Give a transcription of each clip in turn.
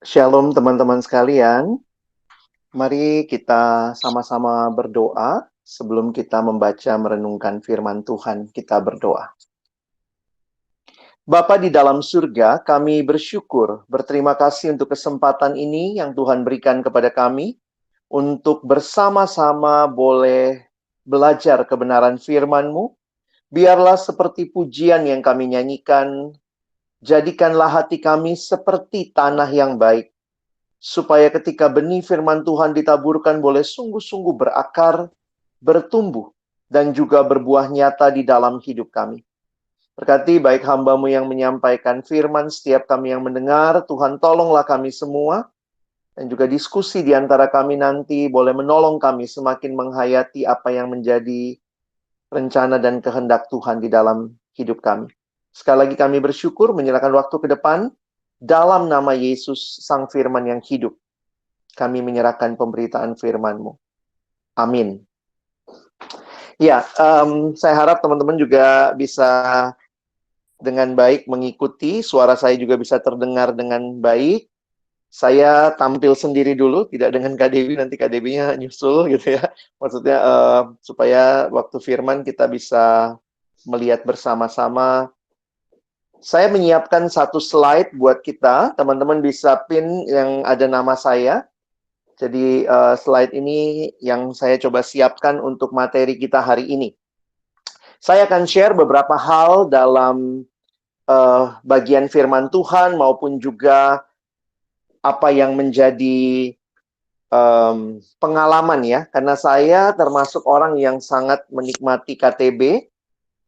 Shalom teman-teman sekalian, mari kita sama-sama berdoa sebelum kita membaca merenungkan firman Tuhan. Kita berdoa. Bapa di dalam surga, kami bersyukur, berterima kasih untuk kesempatan ini yang Tuhan berikan kepada kami untuk bersama-sama boleh belajar kebenaran firman-Mu. Biarlah seperti pujian yang kami nyanyikan, jadikanlah hati kami seperti tanah yang baik, supaya ketika benih firman Tuhan ditaburkan boleh sungguh-sungguh berakar, bertumbuh, dan juga berbuah nyata di dalam hidup kami. Berkati baik hamba-Mu yang menyampaikan firman, setiap kami yang mendengar, Tuhan tolonglah kami semua, dan juga diskusi di antara kami nanti boleh menolong kami semakin menghayati apa yang menjadi rencana dan kehendak Tuhan di dalam hidup kami. Sekali lagi kami bersyukur menyerahkan waktu ke depan, dalam nama Yesus, Sang Firman yang hidup. Kami menyerahkan pemberitaan firman-Mu. Amin. Ya, saya harap teman-teman juga bisa dengan baik mengikuti. Suara saya juga bisa terdengar dengan baik. Saya tampil sendiri dulu, tidak dengan Kak Dewi, nanti Kak Dewinya nyusul gitu ya. Maksudnya supaya waktu firman kita bisa melihat bersama-sama. Saya menyiapkan satu slide buat kita. Teman-teman bisa pin yang ada nama saya. Jadi slide ini yang saya coba siapkan untuk materi kita hari ini. Saya akan share beberapa hal dalam bagian firman Tuhan maupun juga apa yang menjadi pengalaman ya. Karena saya termasuk orang yang sangat menikmati KTB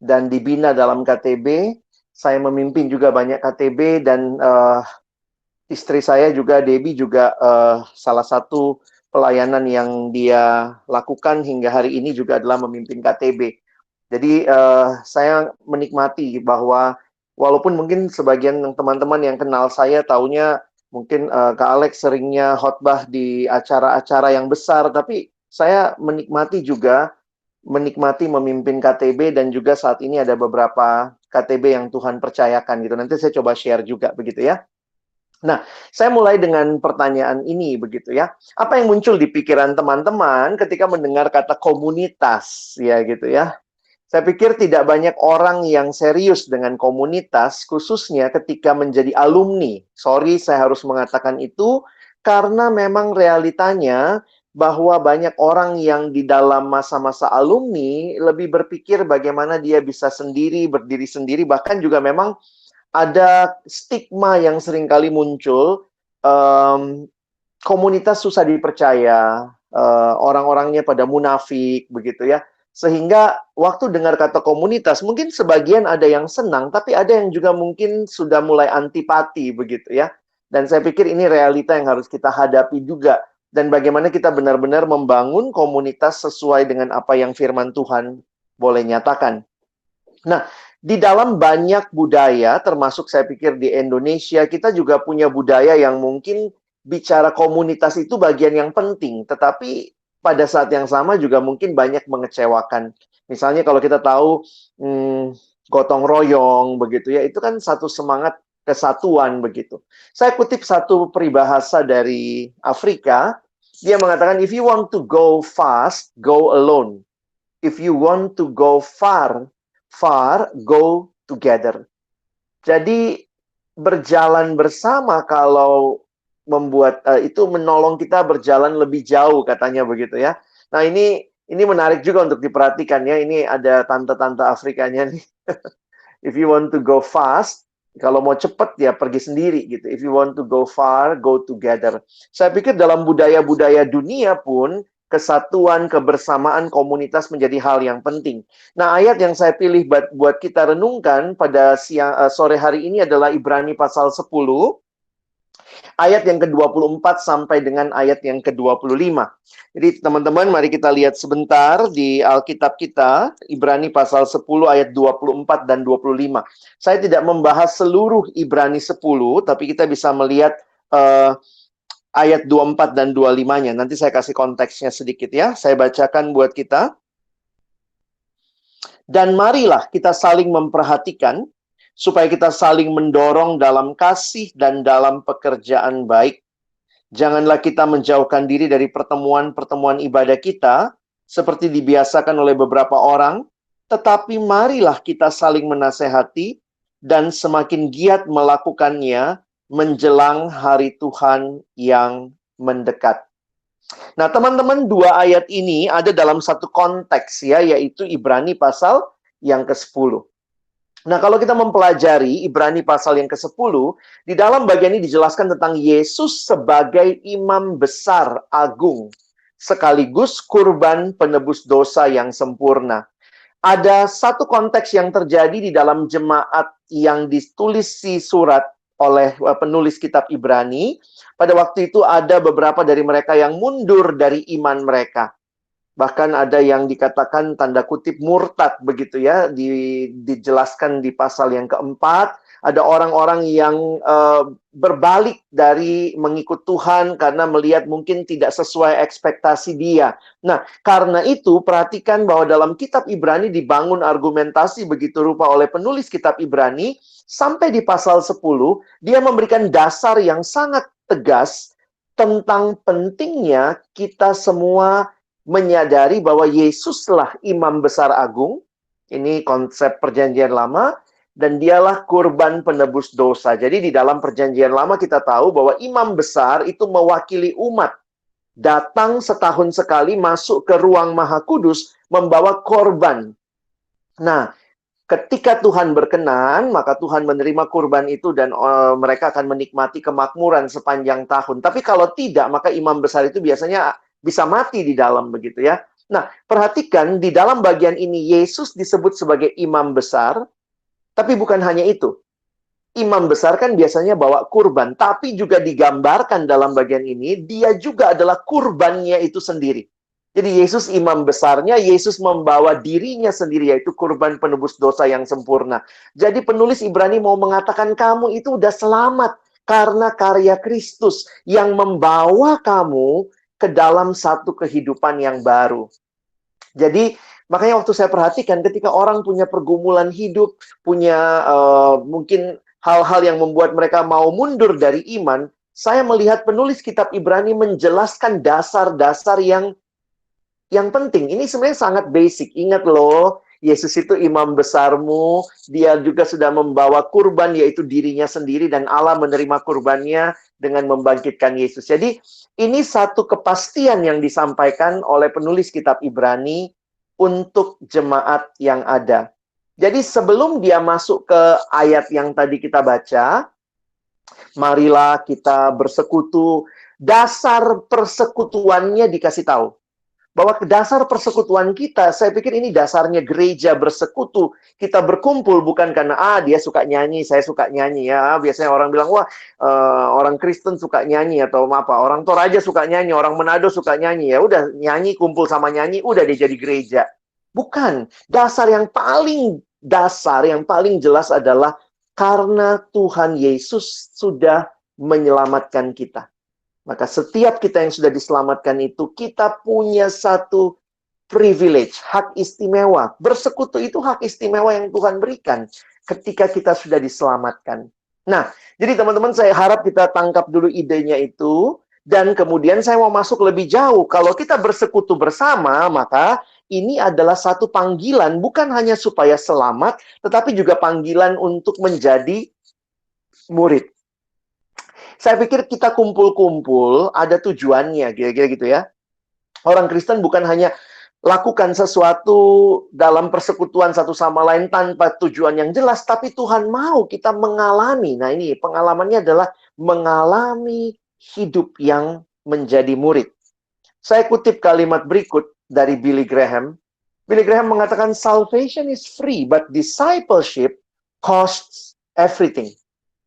dan dibina dalam KTB. Saya memimpin juga banyak KTB dan istri saya juga, Debbie juga salah satu pelayanan yang dia lakukan hingga hari ini juga adalah memimpin KTB. Jadi saya menikmati bahwa walaupun mungkin sebagian teman-teman yang kenal saya taunya mungkin Kak Alex seringnya khotbah di acara-acara yang besar, tapi saya menikmati juga memimpin KTB dan juga saat ini ada beberapa KTB yang Tuhan percayakan gitu. Nanti saya coba share juga begitu ya. Nah, saya mulai dengan pertanyaan ini begitu ya. Apa yang muncul di pikiran teman-teman ketika mendengar kata komunitas ya gitu ya. Saya pikir tidak banyak orang yang serius dengan komunitas, khususnya ketika menjadi alumni. Sorry, saya harus mengatakan itu, karena memang realitanya bahwa banyak orang yang di dalam masa-masa alumni lebih berpikir bagaimana dia bisa sendiri, berdiri sendiri, bahkan juga memang ada stigma yang seringkali muncul, komunitas susah dipercaya, orang-orangnya pada munafik, begitu ya. Sehingga waktu dengar kata komunitas, mungkin sebagian ada yang senang, tapi ada yang juga mungkin sudah mulai antipati, begitu ya. Dan saya pikir ini realita yang harus kita hadapi juga. Dan bagaimana kita benar-benar membangun komunitas sesuai dengan apa yang firman Tuhan boleh nyatakan. Nah, di dalam banyak budaya, termasuk saya pikir di Indonesia, kita juga punya budaya yang mungkin bicara komunitas itu bagian yang penting, tetapi pada saat yang sama juga mungkin banyak mengecewakan. Misalnya kalau kita tahu gotong royong begitu ya, itu kan satu semangat kesatuan begitu. Saya kutip satu peribahasa dari Afrika, dia mengatakan if you want to go fast, go alone. If you want to go far, go together. Jadi berjalan bersama kalau membuat itu menolong kita berjalan lebih jauh katanya begitu ya. Nah, ini menarik juga untuk diperhatikan ya. Ini ada tante-tante Afrikanya nih. If you want to go fast, kalau mau cepat ya pergi sendiri gitu. If you want to go far, go together. Saya pikir dalam budaya-budaya dunia pun kesatuan, kebersamaan, komunitas menjadi hal yang penting. Nah, ayat yang saya pilih buat kita renungkan pada sore hari ini adalah Ibrani pasal 10, ayat yang ke-24 sampai dengan ayat yang ke-25. Jadi teman-teman, mari kita lihat sebentar di Alkitab kita, Ibrani pasal 10 ayat 24 dan 25. Saya tidak membahas seluruh Ibrani 10, tapi kita bisa melihat ayat 24 dan 25-nya. Nanti saya kasih konteksnya sedikit ya. Saya bacakan buat kita. Dan marilah kita saling memperhatikan, supaya kita saling mendorong dalam kasih dan dalam pekerjaan baik. Janganlah kita menjauhkan diri dari pertemuan-pertemuan ibadah kita, seperti dibiasakan oleh beberapa orang, tetapi marilah kita saling menasehati, dan semakin giat melakukannya menjelang hari Tuhan yang mendekat. Nah, teman-teman, dua ayat ini ada dalam satu konteks ya, yaitu Ibrani pasal yang ke-10. Nah, kalau kita mempelajari Ibrani pasal yang ke-10, di dalam bagian ini dijelaskan tentang Yesus sebagai imam besar agung, sekaligus kurban penebus dosa yang sempurna. Ada satu konteks yang terjadi di dalam jemaat yang ditulis si surat oleh penulis kitab Ibrani. Pada waktu itu ada beberapa dari mereka yang mundur dari iman mereka. Bahkan ada yang dikatakan tanda kutip murtad begitu ya, dijelaskan di pasal yang keempat. Ada orang-orang yang berbalik dari mengikut Tuhan karena melihat mungkin tidak sesuai ekspektasi dia. Nah, karena itu perhatikan bahwa dalam kitab Ibrani dibangun argumentasi begitu rupa oleh penulis kitab Ibrani. Sampai di pasal 10, dia memberikan dasar yang sangat tegas tentang pentingnya kita semua menyadari bahwa Yesuslah imam besar agung. Ini konsep perjanjian lama. Dan dialah kurban penebus dosa. Jadi di dalam perjanjian lama kita tahu bahwa imam besar itu mewakili umat. Datang setahun sekali masuk ke ruang maha kudus membawa korban. Nah, ketika Tuhan berkenan, maka Tuhan menerima kurban itu dan mereka akan menikmati kemakmuran sepanjang tahun. Tapi kalau tidak, maka imam besar itu biasanya bisa mati di dalam begitu ya. Nah, perhatikan di dalam bagian ini Yesus disebut sebagai imam besar, tapi bukan hanya itu. Imam besar kan biasanya bawa kurban, tapi juga digambarkan dalam bagian ini, dia juga adalah kurbannya itu sendiri. Jadi Yesus imam besarnya, Yesus membawa dirinya sendiri, yaitu kurban penebus dosa yang sempurna. Jadi penulis Ibrani mau mengatakan kamu itu udah selamat karena karya Kristus yang membawa kamu ke dalam satu kehidupan yang baru. Jadi makanya waktu saya perhatikan ketika orang punya pergumulan hidup, punya mungkin hal-hal yang membuat mereka mau mundur dari iman, saya melihat penulis kitab Ibrani menjelaskan dasar-dasar yang penting. Ini sebenarnya sangat basic. Ingat loh, Yesus itu imam besarmu, dia juga sudah membawa kurban, yaitu dirinya sendiri, dan Allah menerima kurbannya dengan membangkitkan Yesus. Jadi, ini satu kepastian yang disampaikan oleh penulis kitab Ibrani untuk jemaat yang ada. Jadi, sebelum dia masuk ke ayat yang tadi kita baca, marilah kita bersekutu, dasar persekutuannya dikasih tahu. Bahwa dasar persekutuan kita, saya pikir ini dasarnya gereja bersekutu. Kita berkumpul bukan karena, dia suka nyanyi, saya suka nyanyi. Ya, biasanya orang bilang, wah, orang Kristen suka nyanyi, atau apa, orang Toraja suka nyanyi, orang Manado suka nyanyi. Ya udah, nyanyi, kumpul sama nyanyi, udah dia jadi gereja. Bukan. Dasar yang paling jelas adalah karena Tuhan Yesus sudah menyelamatkan kita. Maka setiap kita yang sudah diselamatkan itu, kita punya satu privilege, hak istimewa. Bersekutu itu hak istimewa yang Tuhan berikan ketika kita sudah diselamatkan. Nah, jadi teman-teman, saya harap kita tangkap dulu idenya itu, dan kemudian saya mau masuk lebih jauh. Kalau kita bersekutu bersama, maka ini adalah satu panggilan, bukan hanya supaya selamat, tetapi juga panggilan untuk menjadi murid. Saya pikir kita kumpul-kumpul ada tujuannya, kira-kira gitu ya. Orang Kristen bukan hanya lakukan sesuatu dalam persekutuan satu sama lain tanpa tujuan yang jelas, tapi Tuhan mau kita mengalami. Nah, ini pengalamannya adalah mengalami hidup yang menjadi murid. Saya kutip kalimat berikut dari Billy Graham. Billy Graham mengatakan, salvation is free, but discipleship costs everything.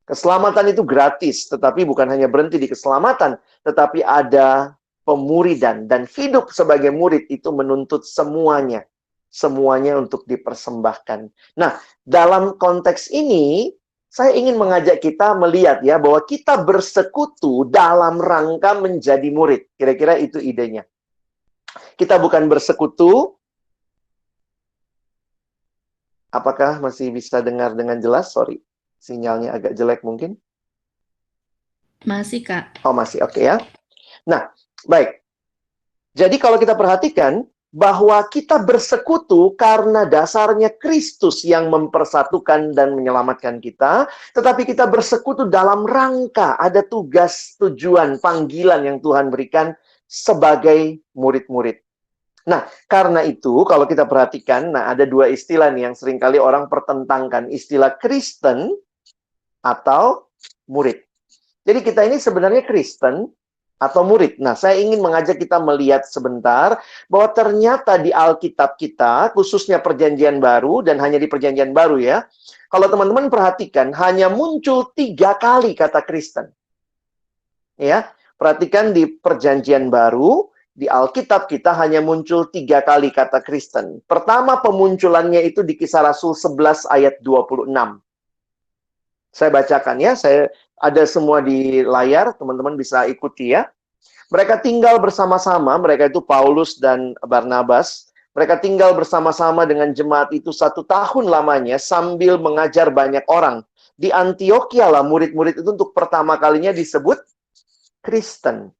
Keselamatan itu gratis, tetapi bukan hanya berhenti di keselamatan, tetapi ada pemuridan. Dan hidup sebagai murid itu menuntut semuanya. Semuanya untuk dipersembahkan. Nah, dalam konteks ini, saya ingin mengajak kita melihat ya, bahwa kita bersekutu dalam rangka menjadi murid. Kira-kira itu idenya. Kita bukan bersekutu. Apakah masih bisa dengar dengan jelas? Sorry. Sinyalnya agak jelek mungkin. Masih, Kak. Oh, masih. Oke ya. Nah, baik. Jadi kalau kita perhatikan bahwa kita bersekutu karena dasarnya Kristus yang mempersatukan dan menyelamatkan kita, tetapi kita bersekutu dalam rangka ada tugas, tujuan, panggilan yang Tuhan berikan sebagai murid-murid. Nah, karena itu kalau kita perhatikan, nah ada dua istilah nih yang seringkali orang pertentangkan, istilah Kristen atau murid. Jadi kita ini sebenarnya Kristen atau murid. Nah, saya ingin mengajak kita melihat sebentar bahwa ternyata di Alkitab kita, khususnya Perjanjian Baru dan hanya di Perjanjian Baru ya, kalau teman-teman perhatikan, hanya muncul 3 kali kata Kristen. Ya, perhatikan di Perjanjian Baru, di Alkitab kita hanya muncul 3 kali kata Kristen. Pertama pemunculannya itu di Kisah Rasul 11 ayat 26. Saya bacakan ya, saya ada semua di layar, teman-teman bisa ikuti ya. Mereka tinggal bersama-sama, mereka itu Paulus dan Barnabas. Mereka tinggal bersama-sama dengan jemaat itu 1 tahun lamanya sambil mengajar banyak orang. Di Antioquia lah murid-murid itu untuk pertama kalinya disebut Kristen.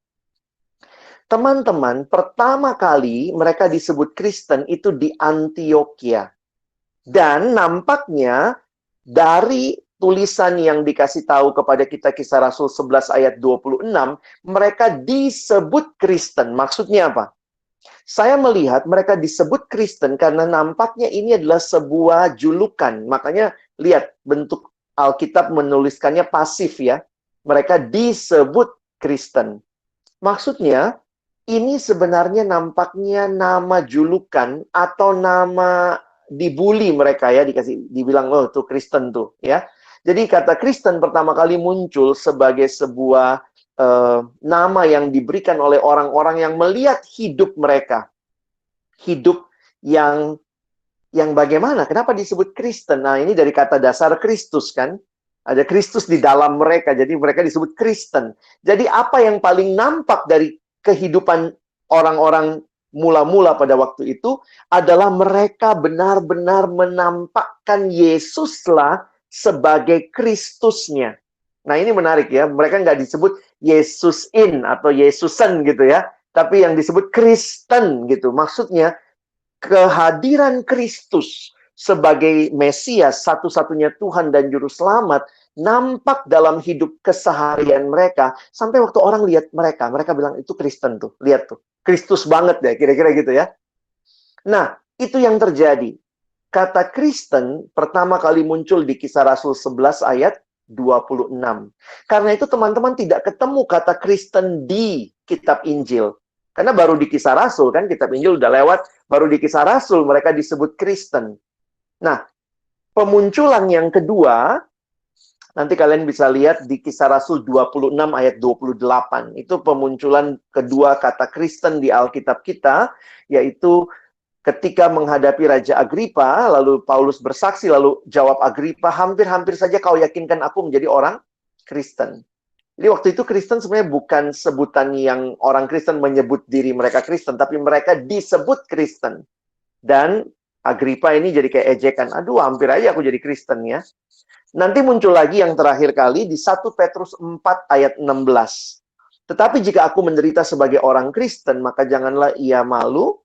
Teman-teman, pertama kali mereka disebut Kristen itu di Antioquia. Dan nampaknya dari tulisan yang dikasih tahu kepada kita Kisah Rasul 11 ayat 26, mereka disebut Kristen. Maksudnya apa? Saya melihat mereka disebut Kristen karena nampaknya ini adalah sebuah julukan. Makanya lihat bentuk Alkitab menuliskannya pasif ya. Mereka disebut Kristen. Maksudnya ini sebenarnya nampaknya nama julukan atau nama dibully mereka ya, dibilang oh tuh Kristen tuh ya. Jadi kata Kristen pertama kali muncul sebagai sebuah nama yang diberikan oleh orang-orang yang melihat hidup mereka. Hidup yang bagaimana? Kenapa disebut Kristen? Nah, ini dari kata dasar Kristus kan. Ada Kristus di dalam mereka, jadi mereka disebut Kristen. Jadi apa yang paling nampak dari kehidupan orang-orang mula-mula pada waktu itu adalah mereka benar-benar menampakkan Yesuslah sebagai Kristusnya. Nah, ini menarik ya. Mereka nggak disebut Yesusin atau Yesusen gitu ya. Tapi yang disebut Kristen gitu. Maksudnya, kehadiran Kristus sebagai Mesias, satu-satunya Tuhan dan Juru Selamat, nampak dalam hidup keseharian mereka. Sampai waktu orang lihat mereka bilang, itu Kristen tuh. Lihat tuh. Kristus banget ya, kira-kira gitu ya. Nah, itu yang terjadi. Kata Kristen pertama kali muncul di Kisah Rasul 11 ayat 26. Karena itu teman-teman tidak ketemu kata Kristen di kitab Injil. Karena baru di Kisah Rasul kan, kitab Injil udah lewat, baru di Kisah Rasul mereka disebut Kristen. Nah, pemunculan yang kedua, nanti kalian bisa lihat di Kisah Rasul 26 ayat 28. Itu pemunculan kedua kata Kristen di Alkitab kita, yaitu ketika menghadapi Raja Agripa, lalu Paulus bersaksi, lalu jawab Agripa, hampir-hampir saja kau yakinkan aku menjadi orang Kristen. Jadi waktu itu Kristen sebenarnya bukan sebutan yang orang Kristen menyebut diri mereka Kristen, tapi mereka disebut Kristen. Dan Agripa ini jadi kayak ejekan, aduh hampir aja aku jadi Kristen ya. Nanti muncul lagi yang terakhir kali di 1 Petrus 4 ayat 16. Tetapi jika aku menderita sebagai orang Kristen, maka janganlah ia malu.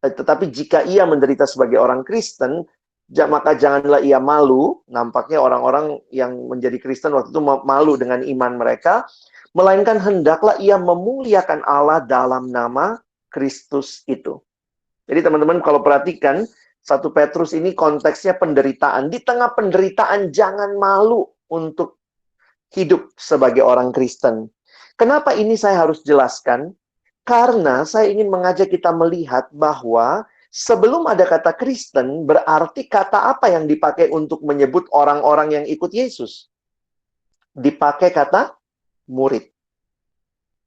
Tetapi jika ia menderita sebagai orang Kristen, maka janganlah ia malu. Nampaknya orang-orang yang menjadi Kristen waktu itu malu dengan iman mereka. Melainkan hendaklah ia memuliakan Allah dalam nama Kristus itu. Jadi teman-teman kalau perhatikan, 1 Petrus ini konteksnya penderitaan. Di tengah penderitaan jangan malu untuk hidup sebagai orang Kristen. Kenapa ini saya harus jelaskan? Karena saya ingin mengajak kita melihat bahwa sebelum ada kata Kristen, berarti kata apa yang dipakai untuk menyebut orang-orang yang ikut Yesus? Dipakai kata murid.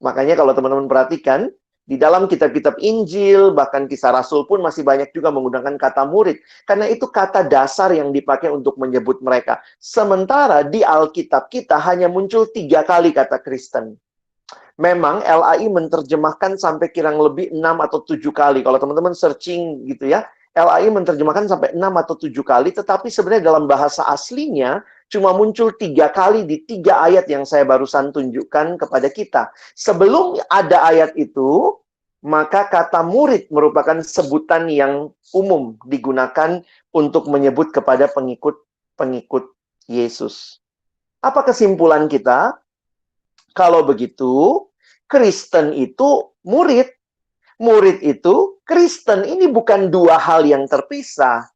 Makanya kalau teman-teman perhatikan, di dalam kitab-kitab Injil, bahkan Kisah Rasul pun masih banyak juga menggunakan kata murid. Karena itu kata dasar yang dipakai untuk menyebut mereka. Sementara di Alkitab kita hanya muncul 3 kali kata Kristen. Memang LAI menerjemahkan sampai kurang lebih 6 atau 7 kali. Kalau teman-teman searching gitu ya, LAI menerjemahkan sampai 6 atau 7 kali, tetapi sebenarnya dalam bahasa aslinya, cuma muncul 3 kali di 3 ayat yang saya barusan tunjukkan kepada kita. Sebelum ada ayat itu, maka kata murid merupakan sebutan yang umum digunakan untuk menyebut kepada pengikut Yesus. Apa kesimpulan kita? Kalau begitu, Kristen itu murid. Murid itu Kristen. Ini bukan 2 hal yang terpisah.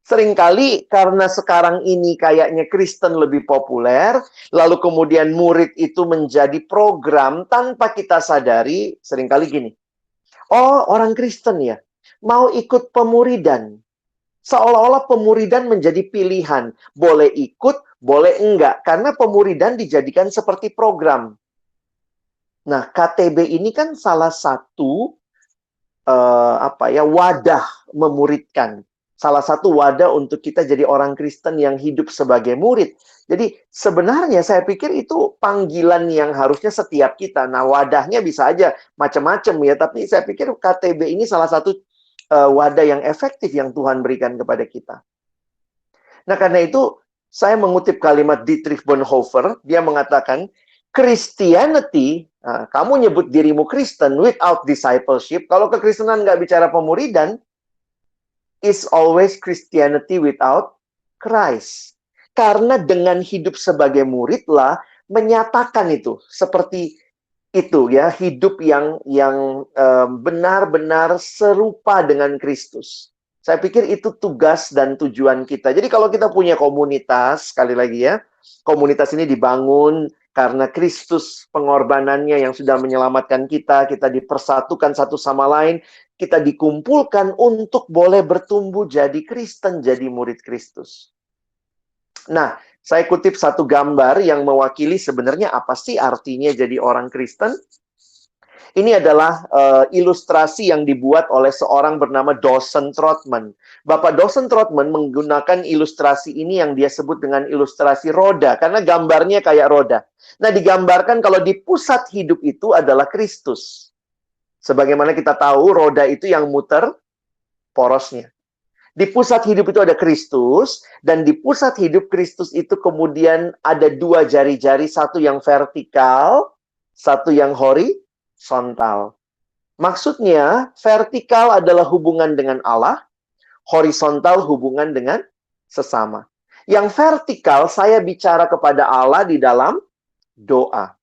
Seringkali karena sekarang ini kayaknya Kristen lebih populer, lalu kemudian murid itu menjadi program tanpa kita sadari, seringkali gini. Oh, orang Kristen ya, mau ikut pemuridan. Seolah-olah pemuridan menjadi pilihan. Boleh ikut, boleh enggak. Karena pemuridan dijadikan seperti program. Nah, KTB ini kan salah satu wadah memuridkan. Salah satu wadah untuk kita jadi orang Kristen yang hidup sebagai murid. Jadi sebenarnya saya pikir itu panggilan yang harusnya setiap kita. Nah, wadahnya bisa aja macam-macam ya, tapi saya pikir KTB ini salah satu wadah yang efektif yang Tuhan berikan kepada kita. Nah, karena itu saya mengutip kalimat Dietrich Bonhoeffer, dia mengatakan, Christianity, kamu nyebut dirimu Kristen without discipleship, kalau kekristenan nggak bicara pemuridan, is always Christianity without Christ. Karena dengan hidup sebagai muridlah menyatakan itu seperti itu ya, hidup yang benar-benar serupa dengan Kristus. Saya pikir itu tugas dan tujuan kita. Jadi kalau kita punya komunitas, sekali lagi ya, komunitas ini dibangun karena Kristus pengorbanannya yang sudah menyelamatkan kita, kita dipersatukan satu sama lain, kita dikumpulkan untuk boleh bertumbuh jadi Kristen, jadi murid Kristus. Nah, saya kutip satu gambar yang mewakili sebenarnya apa sih artinya jadi orang Kristen. Ini adalah ilustrasi yang dibuat oleh seorang bernama Dawson Trotman. Bapak Dawson Trotman menggunakan ilustrasi ini yang dia sebut dengan ilustrasi roda, karena gambarnya kayak roda. Nah, digambarkan kalau di pusat hidup itu adalah Kristus. Sebagaimana kita tahu, roda itu yang muter porosnya. Di pusat hidup itu ada Kristus, dan di pusat hidup Kristus itu kemudian ada 2 jari-jari, satu yang vertikal, satu yang horizontal. Maksudnya, vertikal adalah hubungan dengan Allah, horizontal hubungan dengan sesama. Yang vertikal, saya bicara kepada Allah di dalam doa.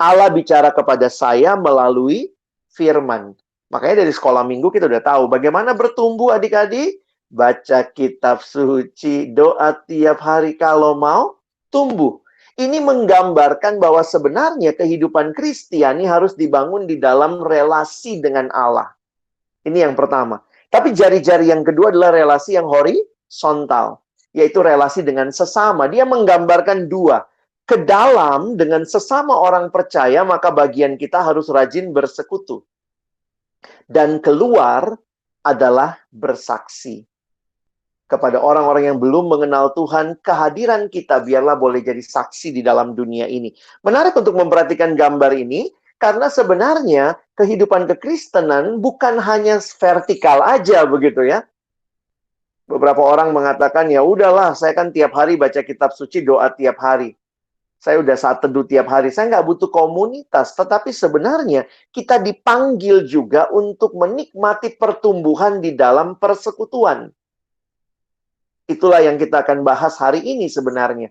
Allah bicara kepada saya melalui firman. Makanya dari sekolah minggu kita udah tahu bagaimana bertumbuh adik-adik. Baca kitab suci, doa tiap hari kalau mau tumbuh. Ini menggambarkan bahwa sebenarnya kehidupan Kristiani harus dibangun di dalam relasi dengan Allah. Ini yang pertama. Tapi jari-jari yang kedua adalah relasi yang horizontal, yaitu relasi dengan sesama. Dia menggambarkan 2. Ke dalam dengan sesama orang percaya, maka bagian kita harus rajin bersekutu. Dan keluar adalah bersaksi. Kepada orang-orang yang belum mengenal Tuhan, kehadiran kita biarlah boleh jadi saksi di dalam dunia ini. Menarik untuk memperhatikan gambar ini, karena sebenarnya kehidupan kekristenan bukan hanya vertikal aja begitu ya. Beberapa orang mengatakan, ya udahlah, saya kan tiap hari baca kitab suci, doa tiap hari. Saya udah saat teduh tiap hari, saya nggak butuh komunitas. Tetapi sebenarnya kita dipanggil juga untuk menikmati pertumbuhan di dalam persekutuan. Itulah yang kita akan bahas hari ini sebenarnya.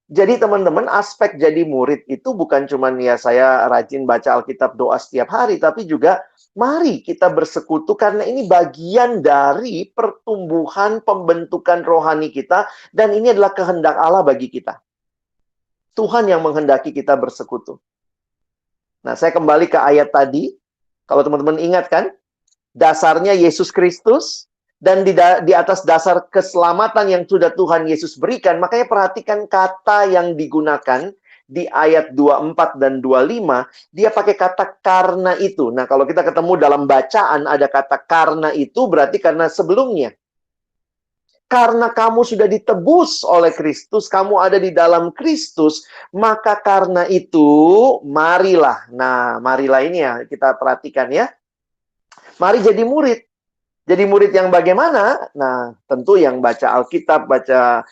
Jadi teman-teman, aspek jadi murid itu bukan cuma ya saya rajin baca Alkitab doa setiap hari, tapi juga mari kita bersekutu karena ini bagian dari pertumbuhan pembentukan rohani kita dan ini adalah kehendak Allah bagi kita. Tuhan yang menghendaki kita bersekutu. Nah, saya kembali ke ayat tadi. Kalau teman-teman ingat kan, dasarnya Yesus Kristus, dan di atas dasar keselamatan yang sudah Tuhan Yesus berikan, makanya perhatikan kata yang digunakan di ayat 24 dan 25, dia pakai kata karena itu. Nah, kalau kita ketemu dalam bacaan ada kata karena itu, berarti karena sebelumnya. Karena kamu sudah ditebus oleh Kristus, kamu ada di dalam Kristus, maka karena itu, marilah. Nah, marilah ini ya, kita perhatikan ya. Mari jadi murid. Jadi murid yang bagaimana? Nah, tentu yang baca Alkitab, baca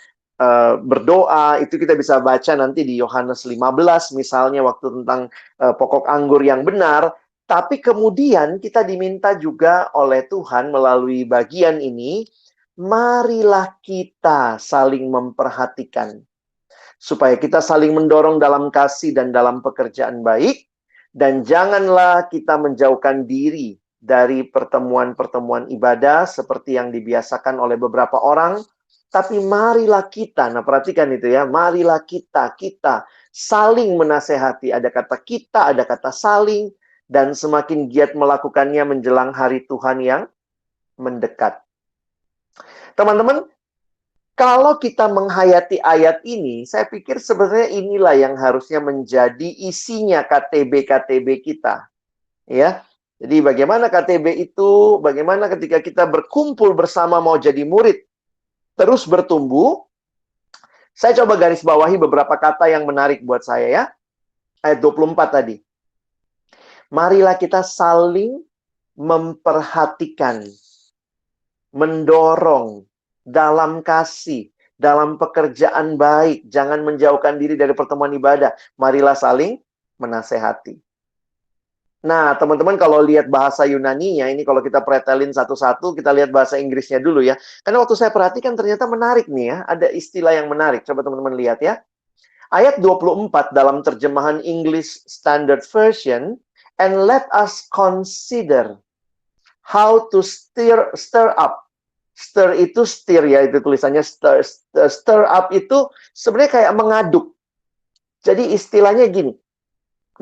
berdoa, itu kita bisa baca nanti di Yohanes 15 misalnya, waktu tentang pokok anggur yang benar. Tapi kemudian kita diminta juga oleh Tuhan melalui bagian ini, marilah kita saling memperhatikan, supaya kita saling mendorong dalam kasih dan dalam pekerjaan baik, dan janganlah kita menjauhkan diri dari pertemuan-pertemuan ibadah seperti yang dibiasakan oleh beberapa orang, tapi marilah kita, nah perhatikan itu ya, marilah kita saling menasehati. Ada kata kita, ada kata saling, dan semakin giat melakukannya menjelang hari Tuhan yang mendekat. Teman-teman, kalau kita menghayati ayat ini, saya pikir sebenarnya inilah yang harusnya menjadi isinya KTB-KTB kita. Ya. Jadi bagaimana KTB itu, bagaimana ketika kita berkumpul bersama mau jadi murid, terus bertumbuh. Saya coba garis bawahi beberapa kata yang menarik buat saya ya. Ayat 24 tadi. Marilah kita saling memperhatikan, mendorong, dalam kasih, dalam pekerjaan baik. Jangan menjauhkan diri dari pertemuan ibadah. Marilah saling menasehati. Nah, teman-teman kalau lihat bahasa Yunaninya, ini kalau kita pretelin satu-satu, kita lihat bahasa Inggrisnya dulu ya. Karena waktu saya perhatikan ternyata menarik nih ya. Ada istilah yang menarik. Coba teman-teman lihat ya. Ayat 24 dalam terjemahan English Standard Version, and let us consider how to stir up. Stir itu stir ya, itu tulisannya stir. Stir up itu sebenarnya kayak mengaduk. Jadi istilahnya gini,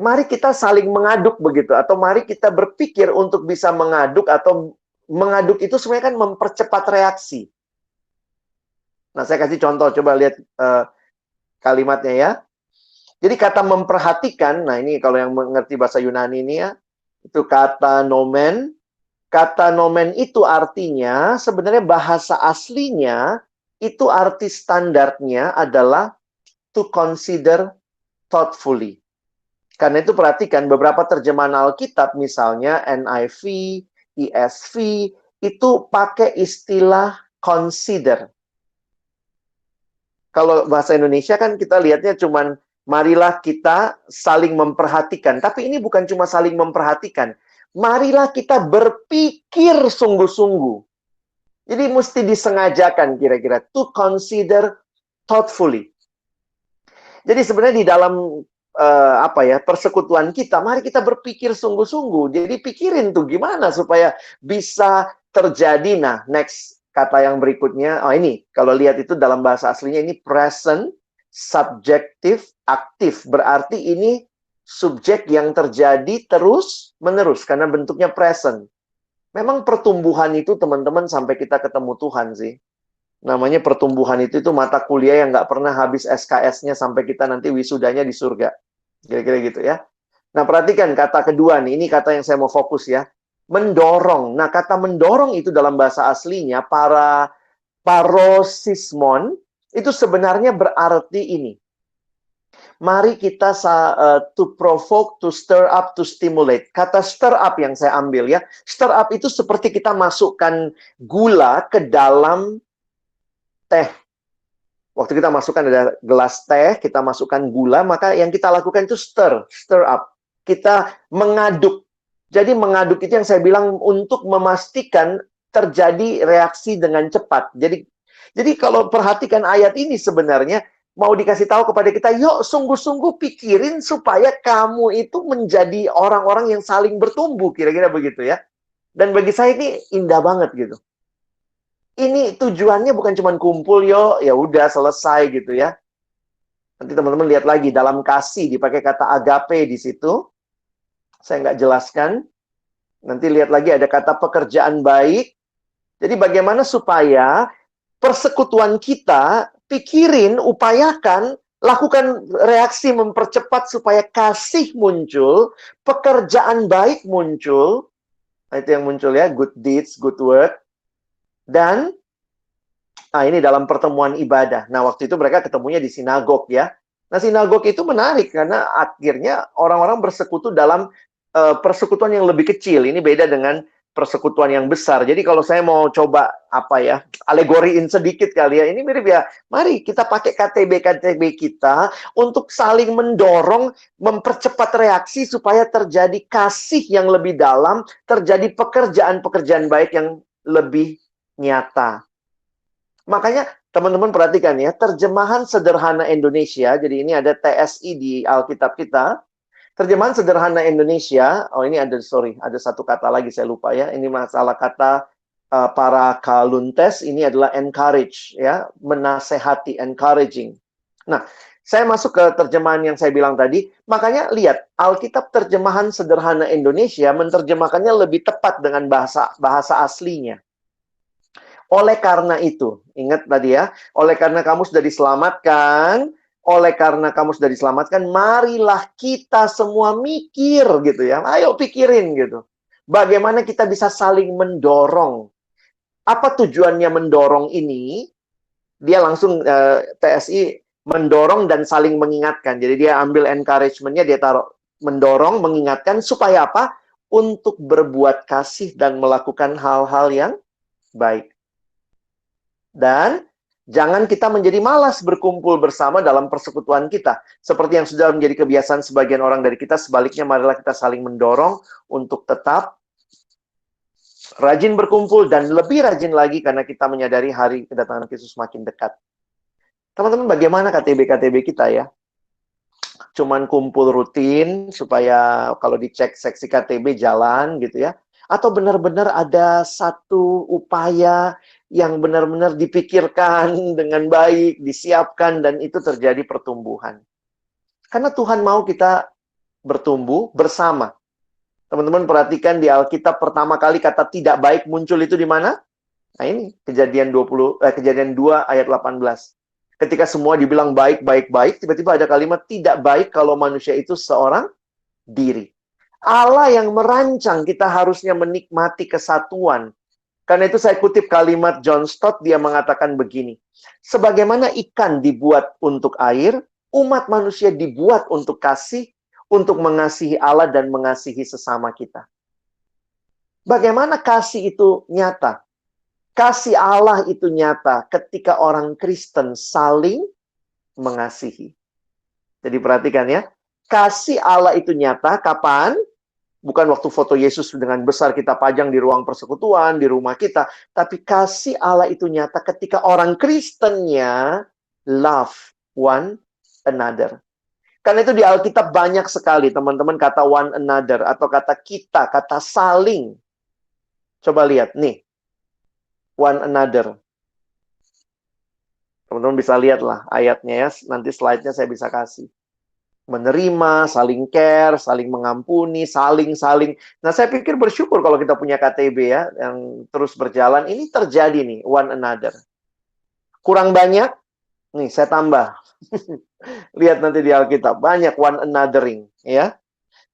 mari kita saling mengaduk begitu, atau mari kita berpikir untuk bisa mengaduk, atau mengaduk itu sebenarnya kan mempercepat reaksi. Nah, saya kasih contoh, coba lihat kalimatnya ya. Jadi kata memperhatikan, nah ini kalau yang mengerti bahasa Yunani ini ya, itu kata nomen. Kata nomen itu artinya, sebenarnya bahasa aslinya, itu arti standarnya adalah to consider thoughtfully. Karena itu perhatikan, beberapa terjemahan Alkitab, misalnya NIV, ESV, itu pakai istilah consider. Kalau bahasa Indonesia kan kita lihatnya cuman, marilah kita saling memperhatikan. Tapi ini bukan cuma saling memperhatikan. Marilah kita berpikir sungguh-sungguh. Jadi mesti disengajakan kira-kira. To consider thoughtfully. Jadi sebenarnya di dalam persekutuan kita, mari kita berpikir sungguh-sungguh. Jadi pikirin tuh gimana supaya bisa terjadi. Nah, next kata yang berikutnya. Oh ini, kalau lihat itu dalam bahasa aslinya ini present, subjektif, aktif. Berarti ini subjek yang terjadi terus-menerus, karena bentuknya present. Memang pertumbuhan itu, teman-teman, sampai kita ketemu Tuhan sih. Namanya pertumbuhan itu mata kuliah yang nggak pernah habis SKS-nya sampai kita nanti wisudanya di surga. Kira-kira gitu ya. Nah, perhatikan kata kedua nih. Ini kata yang saya mau fokus ya. Mendorong. Nah, kata mendorong itu dalam bahasa aslinya, parosismon, itu sebenarnya berarti ini. Mari kita to provoke, to stir up, to stimulate. Kata stir up yang saya ambil ya. Stir up itu seperti kita masukkan gula ke dalam teh. Waktu kita masukkan ada gelas teh, kita masukkan gula, maka yang kita lakukan itu stir up. Kita mengaduk. Jadi mengaduk itu yang saya bilang untuk memastikan terjadi reaksi dengan cepat. Jadi kalau perhatikan ayat ini sebenarnya, mau dikasih tahu kepada kita, yuk sungguh-sungguh pikirin supaya kamu itu menjadi orang-orang yang saling bertumbuh, kira-kira begitu ya. Dan bagi saya ini indah banget gitu. Ini tujuannya bukan cuma kumpul, ya udah selesai gitu ya. Nanti teman-teman lihat lagi, dalam kasih dipakai kata agape di situ. Saya nggak jelaskan. Nanti lihat lagi ada kata pekerjaan baik. Jadi bagaimana supaya persekutuan kita, pikirin, upayakan, lakukan reaksi mempercepat supaya kasih muncul, pekerjaan baik muncul. Nah, itu yang muncul ya, good deeds, good work. Dan ini dalam pertemuan ibadah. Nah, waktu itu mereka ketemunya di sinagog ya. Nah, sinagog itu menarik karena akhirnya orang-orang bersekutu dalam persekutuan yang lebih kecil. Ini beda dengan persekutuan yang besar. Jadi kalau saya mau coba alegoriin sedikit kali ya, ini mirip ya. Mari kita pakai KTB kita untuk saling mendorong, mempercepat reaksi supaya terjadi kasih yang lebih dalam, terjadi pekerjaan-pekerjaan baik yang lebih nyata. Makanya teman-teman perhatikan ya, terjemahan sederhana Indonesia, jadi ini ada TSI di Alkitab kita. Terjemahan sederhana Indonesia, ada satu kata lagi saya lupa ya. Ini masalah kata para kaluntes, ini adalah encourage ya, menasehati, encouraging. Nah, saya masuk ke terjemahan yang saya bilang tadi. Makanya lihat, Alkitab terjemahan sederhana Indonesia menerjemahkannya lebih tepat dengan bahasa aslinya. Oleh karena itu, ingat tadi ya, oleh karena kamu sudah diselamatkan, marilah kita semua mikir gitu ya. Ayo pikirin gitu. Bagaimana kita bisa saling mendorong. Apa tujuannya mendorong ini? Dia langsung TSI mendorong dan saling mengingatkan. Jadi dia ambil encouragement-nya, dia taruh mendorong, mengingatkan supaya apa? Untuk berbuat kasih dan melakukan hal-hal yang baik. Dan jangan kita menjadi malas berkumpul bersama dalam persekutuan kita. Seperti yang sudah menjadi kebiasaan sebagian orang dari kita, sebaliknya marilah kita saling mendorong untuk tetap rajin berkumpul dan lebih rajin lagi karena kita menyadari hari kedatangan Yesus makin dekat. Teman-teman, bagaimana KTB kita ya? Cuman kumpul rutin supaya kalau dicek seksi KTB jalan gitu ya? Atau benar-benar ada satu upaya yang benar-benar dipikirkan dengan baik, disiapkan, dan itu terjadi pertumbuhan. Karena Tuhan mau kita bertumbuh bersama. Teman-teman perhatikan di Alkitab pertama kali kata tidak baik muncul itu di mana? Nah ini, Kejadian 2 ayat 18. Ketika semua dibilang baik, tiba-tiba ada kalimat tidak baik kalau manusia itu seorang diri. Allah yang merancang kita harusnya menikmati kesatuan. Karena itu saya kutip kalimat John Stott, dia mengatakan begini. Sebagaimana ikan dibuat untuk air, umat manusia dibuat untuk kasih, untuk mengasihi Allah dan mengasihi sesama kita. Bagaimana kasih itu nyata? Kasih Allah itu nyata ketika orang Kristen saling mengasihi. Jadi perhatikan ya. Kasih Allah itu nyata kapan? Bukan waktu foto Yesus dengan besar kita pajang di ruang persekutuan, di rumah kita. Tapi kasih Allah itu nyata ketika orang Kristennya love one another. Karena itu di Alkitab banyak sekali, teman-teman, kata one another. Atau kata kita, kata saling. Coba lihat, nih. One another. Teman-teman bisa lihat lah ayatnya ya. Nanti slide-nya saya bisa kasih. Menerima, saling care, saling mengampuni, saling. Nah, saya pikir bersyukur kalau kita punya KTB ya, yang terus berjalan. Ini terjadi nih, one another. Kurang banyak? Nih, saya tambah. Lihat nanti di Alkitab, banyak one anothering, ya.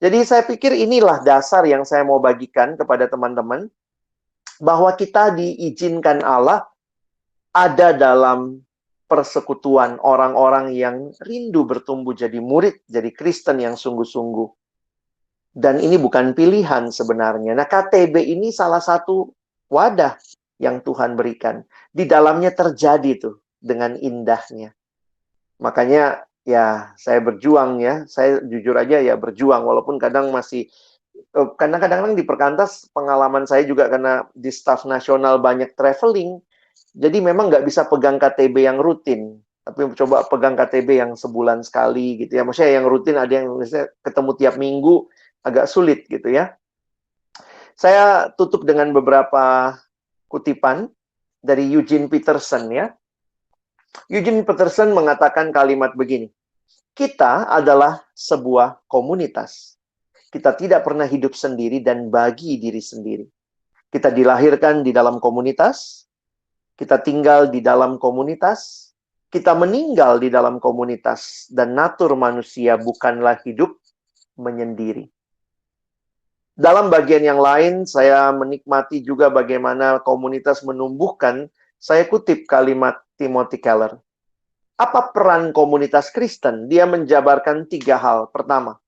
Jadi saya pikir inilah dasar yang saya mau bagikan kepada teman-teman, bahwa kita diizinkan Allah ada dalam persekutuan orang-orang yang rindu bertumbuh jadi murid, jadi Kristen yang sungguh-sungguh. Dan ini bukan pilihan sebenarnya. Nah, KTB ini salah satu wadah yang Tuhan berikan. Di dalamnya terjadi tuh dengan indahnya. Makanya ya saya berjuang ya. Saya jujur aja ya berjuang. Walaupun kadang masih, karena kadang-kadang di Perkantas pengalaman saya juga karena di staf nasional banyak traveling. Jadi memang nggak bisa pegang KTB yang rutin, tapi coba pegang KTB yang sebulan sekali gitu ya. Maksudnya yang rutin ada yang misalnya ketemu tiap minggu, agak sulit gitu ya. Saya tutup dengan beberapa kutipan dari Eugene Peterson ya. Eugene Peterson mengatakan kalimat begini. Kita adalah sebuah komunitas. Kita tidak pernah hidup sendiri dan bagi diri sendiri. Kita dilahirkan di dalam komunitas. Kita tinggal di dalam komunitas, kita meninggal di dalam komunitas, dan natur manusia bukanlah hidup menyendiri. Dalam bagian yang lain, saya menikmati juga bagaimana komunitas menumbuhkan, saya kutip kalimat Timothy Keller. Apa peran komunitas Kristen? Dia menjabarkan 3 hal. Pertama,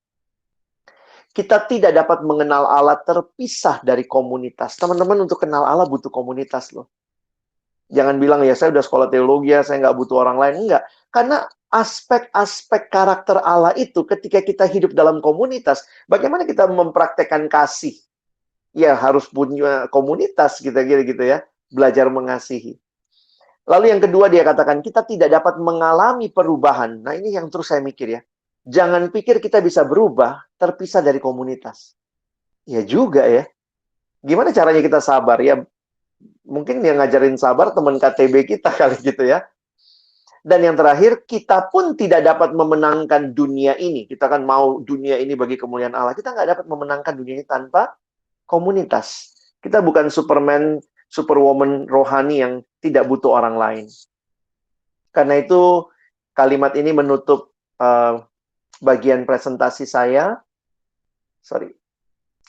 Kita tidak dapat mengenal Allah terpisah dari komunitas. Teman-teman, untuk kenal Allah butuh komunitas loh. Jangan bilang, ya saya udah sekolah teologi ya, saya nggak butuh orang lain. Enggak. Karena aspek-aspek karakter Allah itu ketika kita hidup dalam komunitas, bagaimana kita mempraktekkan kasih? Ya harus punya komunitas kita gitu ya. Belajar mengasihi. Lalu yang kedua dia katakan, kita tidak dapat mengalami perubahan. Nah ini yang terus saya mikir ya. Jangan pikir kita bisa berubah terpisah dari komunitas. Ya juga ya. Gimana caranya kita sabar? Ya mungkin yang ngajarin sabar teman KTB kita kali gitu ya. Dan yang terakhir, kita pun tidak dapat memenangkan dunia ini. Kita kan mau dunia ini bagi kemuliaan Allah. Kita nggak dapat memenangkan dunia ini tanpa komunitas. Kita bukan Superman, Superwoman rohani yang tidak butuh orang lain. Karena itu, kalimat ini menutup bagian presentasi saya.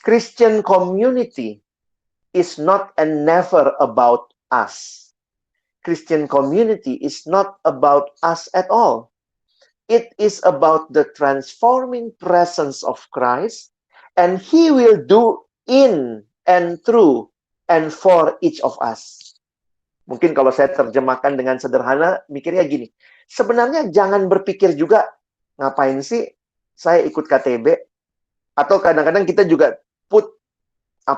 Christian community is not and never about us. Christian community is not about us at all. It is about the transforming presence of Christ, and He will do in and through and for each of us. Mungkin kalau saya terjemahkan dengan sederhana, mikirnya gini. Sebenarnya jangan berpikir juga, ngapain sih saya ikut KTB? Atau kadang-kadang kita juga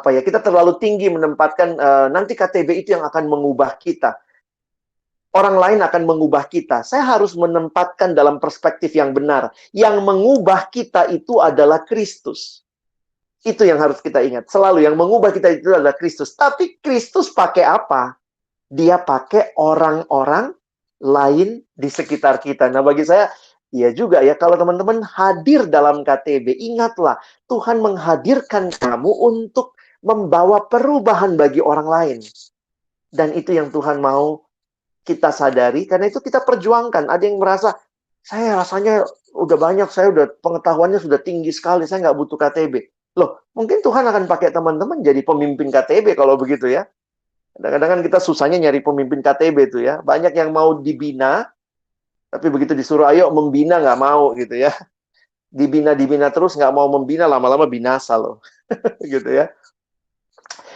kita terlalu tinggi menempatkan nanti KTB itu yang akan mengubah kita. Orang lain akan mengubah kita. Saya harus menempatkan dalam perspektif yang benar. Yang mengubah kita itu adalah Kristus. Itu yang harus kita ingat. Selalu yang mengubah kita itu adalah Kristus. Tapi Kristus pakai apa? Dia pakai orang-orang lain di sekitar kita. Nah bagi saya, iya juga ya, kalau teman-teman hadir dalam KTB, ingatlah, Tuhan menghadirkan kamu untuk membawa perubahan bagi orang lain. Dan itu yang Tuhan mau kita sadari, karena itu kita perjuangkan. Ada yang merasa, saya rasanya udah banyak, saya udah pengetahuannya sudah tinggi sekali, saya nggak butuh KTB. Loh, mungkin Tuhan akan pakai teman-teman jadi pemimpin KTB kalau begitu ya. Kadang-kadang kan kita susahnya nyari pemimpin KTB itu ya. Banyak yang mau dibina, tapi begitu disuruh ayo membina nggak mau gitu ya. Dibina terus nggak mau membina, lama-lama binasa loh. Gitu ya.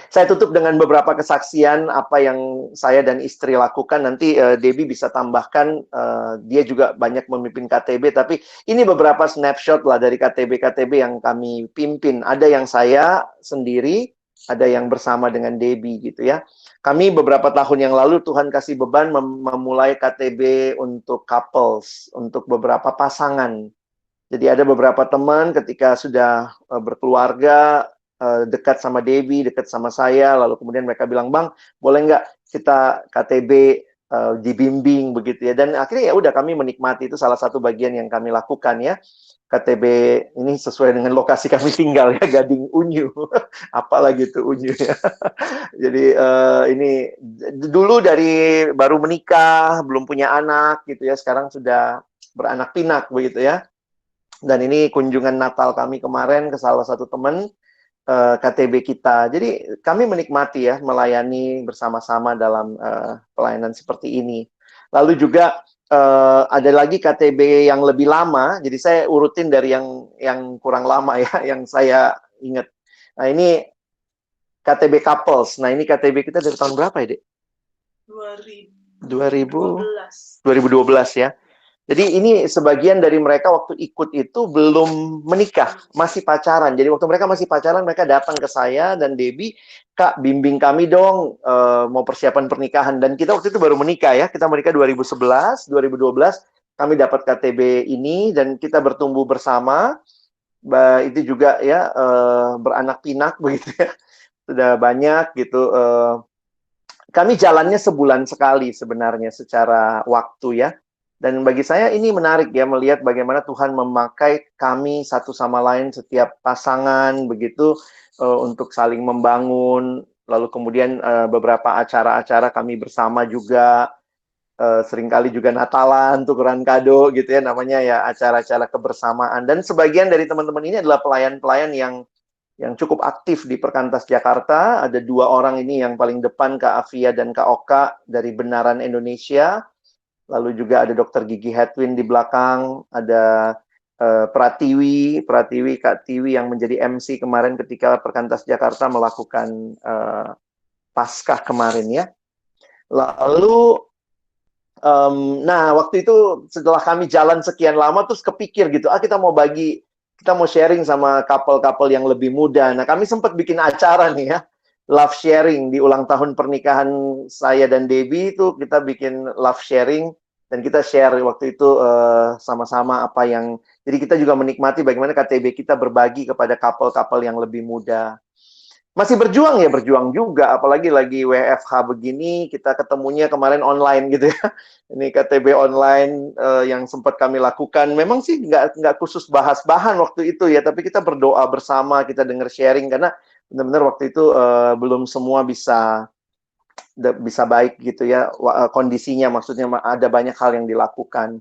Saya tutup dengan beberapa kesaksian apa yang saya dan istri lakukan. Nanti Debbie bisa tambahkan, dia juga banyak memimpin KTB. Tapi ini beberapa snapshot lah dari KTB-KTB yang kami pimpin. Ada yang saya sendiri, ada yang bersama dengan Debbie gitu ya. Kami beberapa tahun yang lalu Tuhan kasih beban memulai KTB untuk couples, untuk beberapa pasangan. Jadi ada beberapa teman ketika sudah berkeluarga, dekat sama Debbie, dekat sama saya, lalu kemudian mereka bilang, Bang, boleh nggak kita KTB dibimbing begitu ya. Dan akhirnya ya udah kami menikmati, itu salah satu bagian yang kami lakukan ya. KTB ini sesuai dengan lokasi kami tinggal ya, Gading Unyu. Apalagi itu Unyu ya. Jadi ini dulu dari baru menikah, belum punya anak gitu ya, sekarang sudah beranak pinak begitu ya. Dan ini kunjungan Natal kami kemarin ke salah satu teman KTB kita. Jadi kami menikmati ya melayani bersama-sama dalam pelayanan seperti ini. Lalu juga ada lagi KTB yang lebih lama. Jadi saya urutin dari yang kurang lama ya, yang saya ingat. Nah ini KTB couples. Nah ini KTB kita dari tahun berapa ya, Dek? 2012 ya. Jadi ini sebagian dari mereka waktu ikut itu belum menikah, masih pacaran. Jadi waktu mereka masih pacaran, mereka datang ke saya dan Debbie, Kak, bimbing kami dong, mau persiapan pernikahan. Dan kita waktu itu baru menikah ya, kita menikah 2011, 2012, kami dapat KTB ini, dan kita bertumbuh bersama. Itu juga ya, beranak pinak begitu ya, sudah banyak gitu. Kami jalannya sebulan sekali sebenarnya secara waktu ya. Dan bagi saya ini menarik ya, melihat bagaimana Tuhan memakai kami satu sama lain, setiap pasangan begitu, untuk saling membangun. Lalu kemudian beberapa acara-acara kami bersama juga, seringkali juga Natalan, tukeran kado gitu ya, namanya ya acara-acara kebersamaan. Dan sebagian dari teman-teman ini adalah pelayan-pelayan yang cukup aktif di Perkantas Jakarta. Ada 2 orang ini yang paling depan, Kak Afia dan Kak Oka dari Benaran Indonesia. Lalu juga ada Dr. Gigi Hedwin di belakang, ada Pratiwi Kak Tiwi yang menjadi MC kemarin ketika Perkantas Jakarta melakukan Paskah kemarin ya. Lalu nah waktu itu setelah kami jalan sekian lama terus kepikir gitu, kita mau sharing sama couple-couple yang lebih muda. Nah kami sempat bikin acara nih ya, love sharing di ulang tahun pernikahan saya dan Debbie itu kita bikin love sharing dan kita share waktu itu sama-sama apa yang, jadi kita juga menikmati bagaimana KTB kita berbagi kepada couple-couple yang lebih muda. Masih berjuang ya, berjuang juga, apalagi lagi WFH begini, kita ketemunya kemarin online gitu ya. Ini KTB online yang sempat kami lakukan, memang sih nggak khusus bahas bahan waktu itu ya, tapi kita berdoa bersama, kita dengar sharing, karena benar-benar waktu itu belum semua bisa baik gitu ya, kondisinya, maksudnya ada banyak hal yang dilakukan.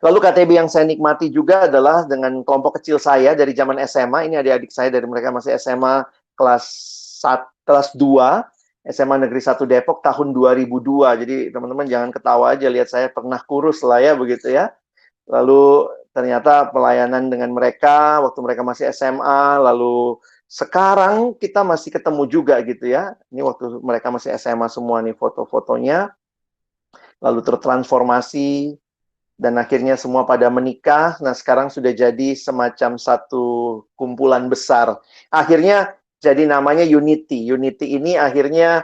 Lalu KTB yang saya nikmati juga adalah dengan kelompok kecil saya dari zaman SMA. Ini adik-adik saya dari mereka masih SMA kelas 2, SMA Negeri 1 Depok tahun 2002. Jadi teman-teman jangan ketawa aja lihat saya pernah kurus lah ya begitu ya. Lalu ternyata pelayanan dengan mereka waktu mereka masih SMA, lalu sekarang kita masih ketemu juga gitu ya. Ini waktu mereka masih SMA semua nih foto-fotonya. Lalu tertransformasi dan akhirnya semua pada menikah. Nah, sekarang sudah jadi semacam satu kumpulan besar. Akhirnya jadi namanya Unity. Unity ini akhirnya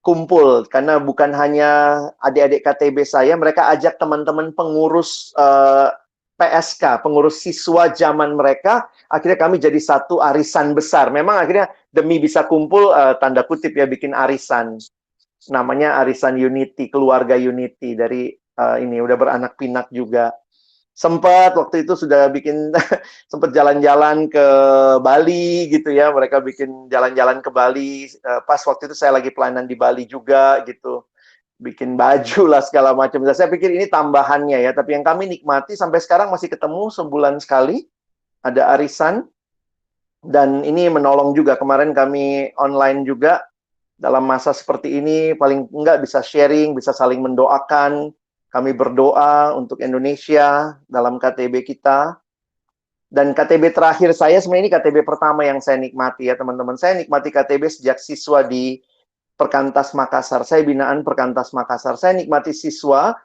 kumpul karena bukan hanya adik-adik KTB saya, mereka ajak teman-teman pengurus PSK, pengurus siswa zaman mereka. Akhirnya kami jadi satu arisan besar. Memang akhirnya demi bisa kumpul, tanda kutip ya, bikin arisan. Namanya Arisan Unity, keluarga Unity dari ini udah beranak pinak juga. Sempat waktu itu sudah bikin sempat jalan-jalan ke Bali gitu ya. Mereka bikin jalan-jalan ke Bali. Pas waktu itu saya lagi pelayanan di Bali juga gitu. Bikin baju lah segala macam. Saya pikir ini tambahannya ya. Tapi yang kami nikmati sampai sekarang masih ketemu sebulan sekali. Ada arisan. Dan ini menolong juga. Kemarin kami online juga. Dalam masa seperti ini, paling enggak bisa sharing, bisa saling mendoakan. Kami berdoa untuk Indonesia dalam KTB kita. Dan KTB terakhir saya, sebenarnya ini KTB pertama yang saya nikmati ya teman-teman. Saya nikmati KTB sejak siswa di Perkantas Makassar. Saya binaan Perkantas Makassar. Saya nikmati siswa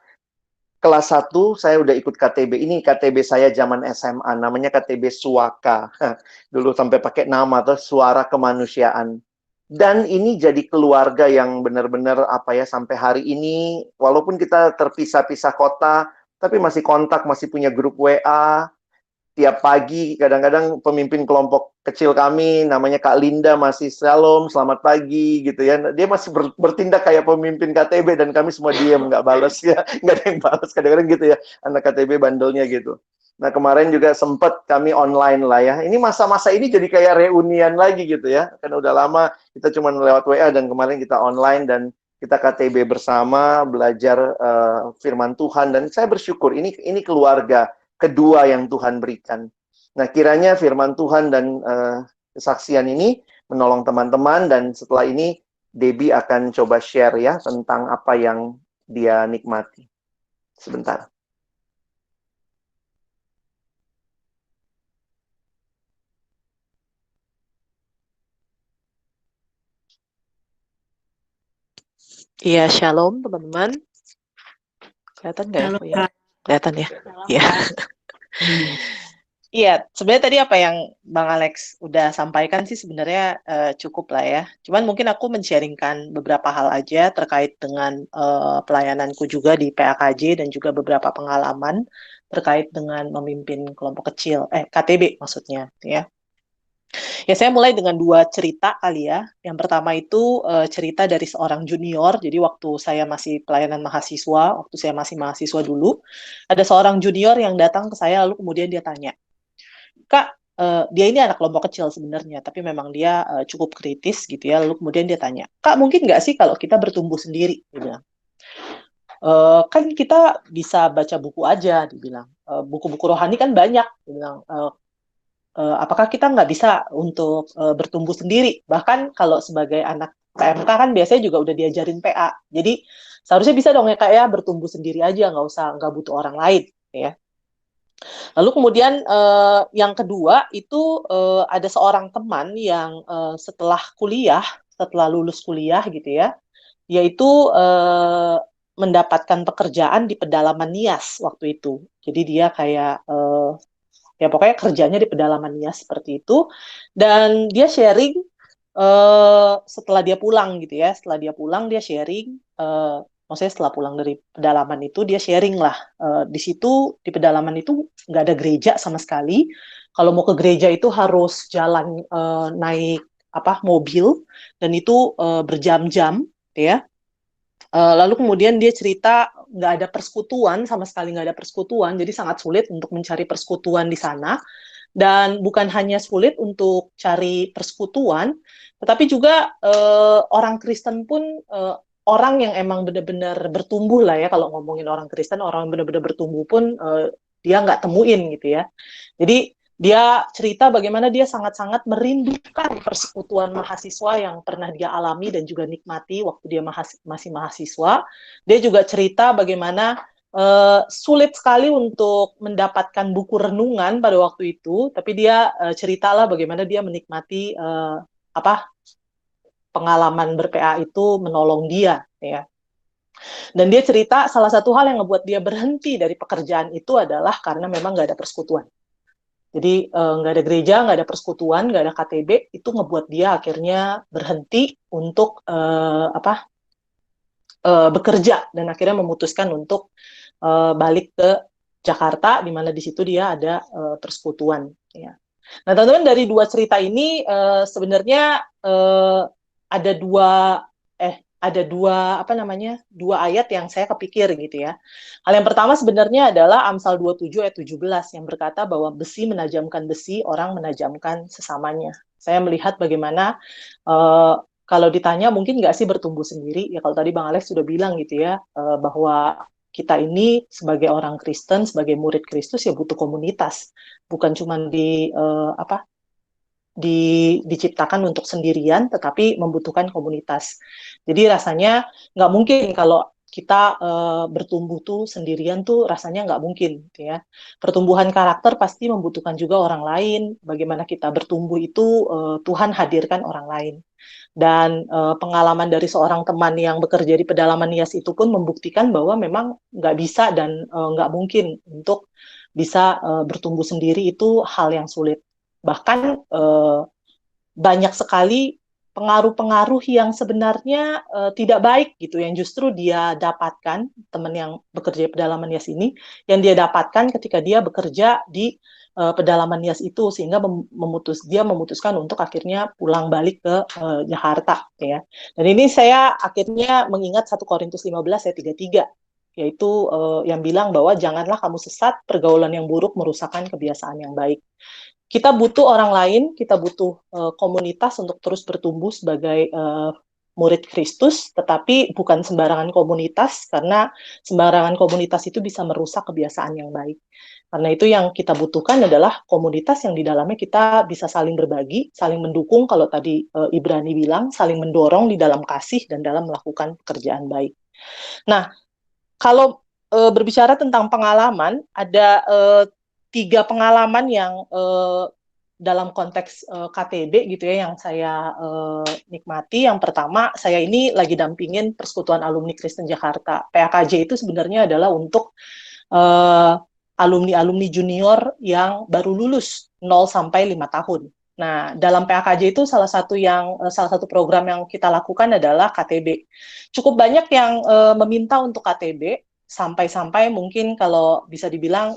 kelas 1, saya udah ikut KTB. Ini KTB saya zaman SMA, namanya KTB Suaka. Dulu sampai pakai nama tuh, Suara Kemanusiaan. Dan ini jadi keluarga yang benar-benar apa ya, sampai hari ini walaupun kita terpisah-pisah kota tapi masih kontak, masih punya grup WA. Tiap pagi kadang-kadang pemimpin kelompok kecil kami namanya Kak Linda masih shalom, selamat pagi gitu ya. Dia masih bertindak kayak pemimpin KTB dan kami semua diam, nggak balas ya, nggak ada yang balas kadang-kadang gitu ya, anak KTB bandelnya gitu. Nah kemarin juga sempat kami online lah ya. Ini masa-masa ini jadi kayak reunian lagi gitu ya. Karena udah lama kita cuma lewat WA dan kemarin kita online dan kita KTB bersama belajar firman Tuhan dan saya bersyukur ini keluarga kedua yang Tuhan berikan. Nah kiranya firman Tuhan dan kesaksian ini menolong teman-teman dan setelah ini Debbie akan coba share ya tentang apa yang dia nikmati. Sebentar. Iya, shalom teman-teman. Kelihatan nggak ya? Oh, ya? Kelihatan ya? Iya. Iya, sebenarnya tadi apa yang Bang Alex udah sampaikan sih sebenarnya cukup lah ya. Cuman mungkin aku men-sharingkan beberapa hal aja terkait dengan pelayananku juga di PAKJ dan juga beberapa pengalaman terkait dengan memimpin kelompok kecil, KTB maksudnya ya. Ya, saya mulai dengan 2 cerita kali ya. Yang pertama itu cerita dari seorang junior. Jadi waktu saya masih pelayanan mahasiswa, waktu saya masih mahasiswa dulu, ada seorang junior yang datang ke saya lalu kemudian dia tanya, Kak, dia ini anak kelompok kecil sebenarnya, tapi memang dia cukup kritis gitu ya. Lalu kemudian dia tanya, Kak, mungkin nggak sih kalau kita bertumbuh sendiri? Dia bilang. Kan kita bisa baca buku aja, dibilang. Buku-buku rohani kan banyak, dibilang. Apakah kita nggak bisa untuk bertumbuh sendiri? Bahkan kalau sebagai anak PMK kan biasanya juga udah diajarin PA. Jadi seharusnya bisa dong ya Kak ya bertumbuh sendiri aja, nggak butuh orang lain ya. Lalu kemudian yang kedua itu ada seorang teman yang setelah lulus kuliah gitu ya, yaitu mendapatkan pekerjaan di pedalaman Nias waktu itu. Jadi dia kayak ya pokoknya kerjanya di pedalaman Nias seperti itu. Dan dia sharing setelah dia pulang gitu ya, setelah dia pulang dia sharing, maksudnya setelah pulang dari pedalaman itu dia sharing lah. Di situ di pedalaman itu nggak ada gereja sama sekali. Kalau mau ke gereja itu harus jalan naik apa mobil dan itu berjam-jam, ya. Lalu kemudian dia cerita nggak ada persekutuan, sama sekali nggak ada persekutuan, jadi sangat sulit untuk mencari persekutuan di sana. Dan bukan hanya sulit untuk cari persekutuan, tetapi juga orang Kristen pun orang yang emang benar-benar bertumbuh lah ya, kalau ngomongin orang Kristen, orang yang benar-benar bertumbuh pun dia nggak temuin gitu ya. Jadi dia cerita bagaimana dia sangat-sangat merindukan persekutuan mahasiswa yang pernah dia alami dan juga nikmati waktu dia masih mahasiswa. Dia juga cerita bagaimana sulit sekali untuk mendapatkan buku renungan pada waktu itu, tapi dia ceritalah bagaimana dia menikmati apa pengalaman ber-PA itu menolong dia, ya. Dan dia cerita salah satu hal yang ngebuat dia berhenti dari pekerjaan itu adalah karena memang nggak ada persekutuan. Jadi nggak ada gereja, nggak ada persekutuan, nggak ada KTB, itu ngebuat dia akhirnya berhenti untuk bekerja dan akhirnya memutuskan untuk balik ke Jakarta, di mana di situ dia ada persekutuan. Ya. Nah, teman-teman, dari dua cerita ini sebenarnya ada dua ada dua apa namanya dua ayat yang saya kepikir gitu ya. Hal yang pertama sebenarnya adalah Amsal 27 ayat 17 yang berkata bahwa besi menajamkan besi, orang menajamkan sesamanya. Saya melihat bagaimana kalau ditanya mungkin nggak sih bertumbuh sendiri, ya kalau tadi Bang Alex sudah bilang gitu ya, bahwa kita ini sebagai orang Kristen, sebagai murid Kristus ya butuh komunitas, bukan cuma diciptakan untuk sendirian, tetapi membutuhkan komunitas. Jadi rasanya nggak mungkin kalau kita bertumbuh tuh sendirian tuh rasanya nggak mungkin, gitu ya. Pertumbuhan karakter pasti membutuhkan juga orang lain. Bagaimana kita bertumbuh itu Tuhan hadirkan orang lain. Dan pengalaman dari seorang teman yang bekerja di pedalaman Nias itu pun membuktikan bahwa memang nggak bisa dan nggak mungkin untuk bisa bertumbuh sendiri, itu hal yang sulit. Bahkan banyak sekali pengaruh-pengaruh yang sebenarnya tidak baik gitu, yang justru dia dapatkan, teman yang bekerja di pedalaman Nias ini, yang dia dapatkan ketika dia bekerja di pedalaman Nias itu, sehingga dia memutuskan untuk akhirnya pulang balik ke Jakarta, ya. Dan ini saya akhirnya mengingat 1 Korintus 15 ayat 33, yaitu yang bilang bahwa janganlah kamu sesat, pergaulan yang buruk merusakkan kebiasaan yang baik. Kita butuh orang lain, kita butuh komunitas untuk terus bertumbuh sebagai murid Kristus, tetapi bukan sembarangan komunitas, karena sembarangan komunitas itu bisa merusak kebiasaan yang baik. Karena itu yang kita butuhkan adalah komunitas yang di dalamnya kita bisa saling berbagi, saling mendukung, kalau tadi Ibrani bilang, saling mendorong di dalam kasih dan dalam melakukan pekerjaan baik. Nah, kalau berbicara tentang pengalaman, ada 3 pengalaman yang dalam konteks KTB gitu ya yang saya nikmati. Yang pertama, saya ini lagi dampingin Persekutuan Alumni Kristen Jakarta. PAKJ itu sebenarnya adalah untuk alumni-alumni junior yang baru lulus 0 sampai 5 tahun. Nah, dalam PAKJ itu salah satu program yang kita lakukan adalah KTB. Cukup banyak yang meminta untuk KTB, sampai-sampai mungkin kalau bisa dibilang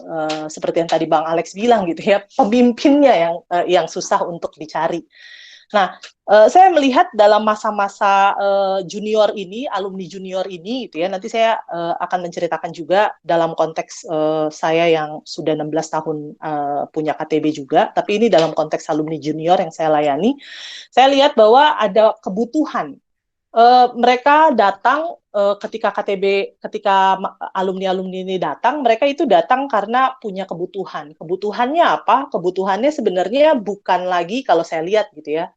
seperti yang tadi Bang Alex bilang gitu ya, pemimpinnya yang susah untuk dicari. Nah, saya melihat dalam masa-masa junior ini, alumni junior ini gitu ya, nanti saya akan menceritakan juga dalam konteks saya yang sudah 16 tahun punya KTB juga, tapi ini dalam konteks alumni junior yang saya layani, saya lihat bahwa ada kebutuhan. Mereka datang ketika alumni-alumni ini datang, mereka itu datang karena punya kebutuhan. Kebutuhannya apa? Kebutuhannya sebenarnya bukan lagi, kalau saya lihat gitu ya,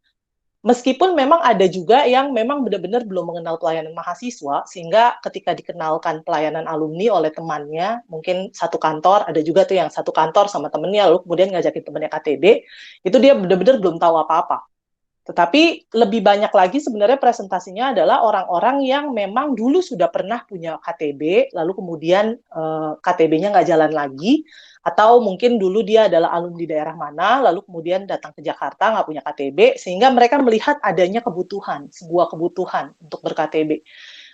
Meskipun memang ada juga yang memang benar-benar belum mengenal pelayanan mahasiswa, sehingga ketika dikenalkan pelayanan alumni oleh temannya, mungkin satu kantor, ada juga tuh yang satu kantor sama temennya, lalu kemudian ngajakin temennya KTB, itu dia benar-benar belum tahu apa-apa. Tetapi lebih banyak lagi sebenarnya presentasinya adalah orang-orang yang memang dulu sudah pernah punya KTB, lalu kemudian KTB-nya nggak jalan lagi, atau mungkin dulu dia adalah alumni di daerah mana, lalu kemudian datang ke Jakarta nggak punya KTB, sehingga mereka melihat adanya kebutuhan, sebuah kebutuhan untuk ber-KTB.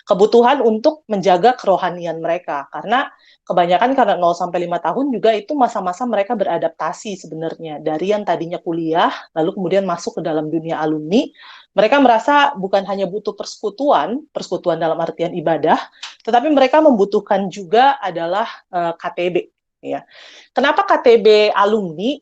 Kebutuhan untuk menjaga kerohanian mereka, karena kebanyakan karena 0 sampai 5 tahun juga itu masa-masa mereka beradaptasi sebenarnya dari yang tadinya kuliah lalu kemudian masuk ke dalam dunia alumni. Mereka merasa bukan hanya butuh persekutuan, persekutuan dalam artian ibadah, tetapi mereka membutuhkan juga adalah KTB, ya. Kenapa KTB alumni?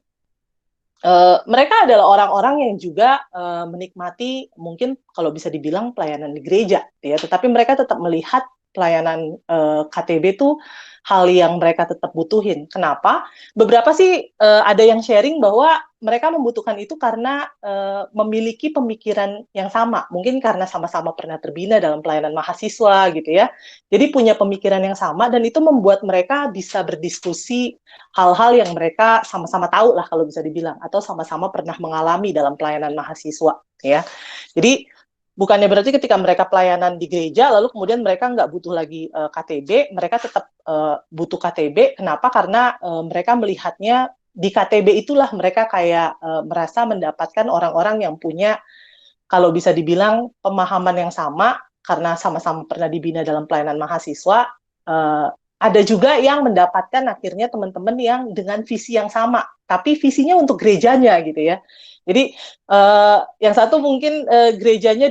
Mereka adalah orang-orang yang juga menikmati mungkin kalau bisa dibilang pelayanan di gereja, ya. Tetapi mereka tetap melihat pelayanan KTB itu hal yang mereka tetap butuhin. Kenapa? Beberapa sih ada yang sharing bahwa mereka membutuhkan itu karena memiliki pemikiran yang sama. Mungkin karena sama-sama pernah terbina dalam pelayanan mahasiswa gitu ya. Jadi punya pemikiran yang sama dan itu membuat mereka bisa berdiskusi hal-hal yang mereka sama-sama tahu lah kalau bisa dibilang, atau sama-sama pernah mengalami dalam pelayanan mahasiswa, ya. Jadi bukannya berarti ketika mereka pelayanan di gereja lalu kemudian mereka nggak butuh lagi KTB, mereka tetap butuh KTB. Kenapa? Karena mereka melihatnya di KTB itulah mereka kayak merasa mendapatkan orang-orang yang punya, kalau bisa dibilang, pemahaman yang sama karena sama-sama pernah dibina dalam pelayanan mahasiswa. Ada juga yang mendapatkan akhirnya teman-teman yang dengan visi yang sama, tapi visinya untuk gerejanya gitu ya. Jadi yang satu mungkin gerejanya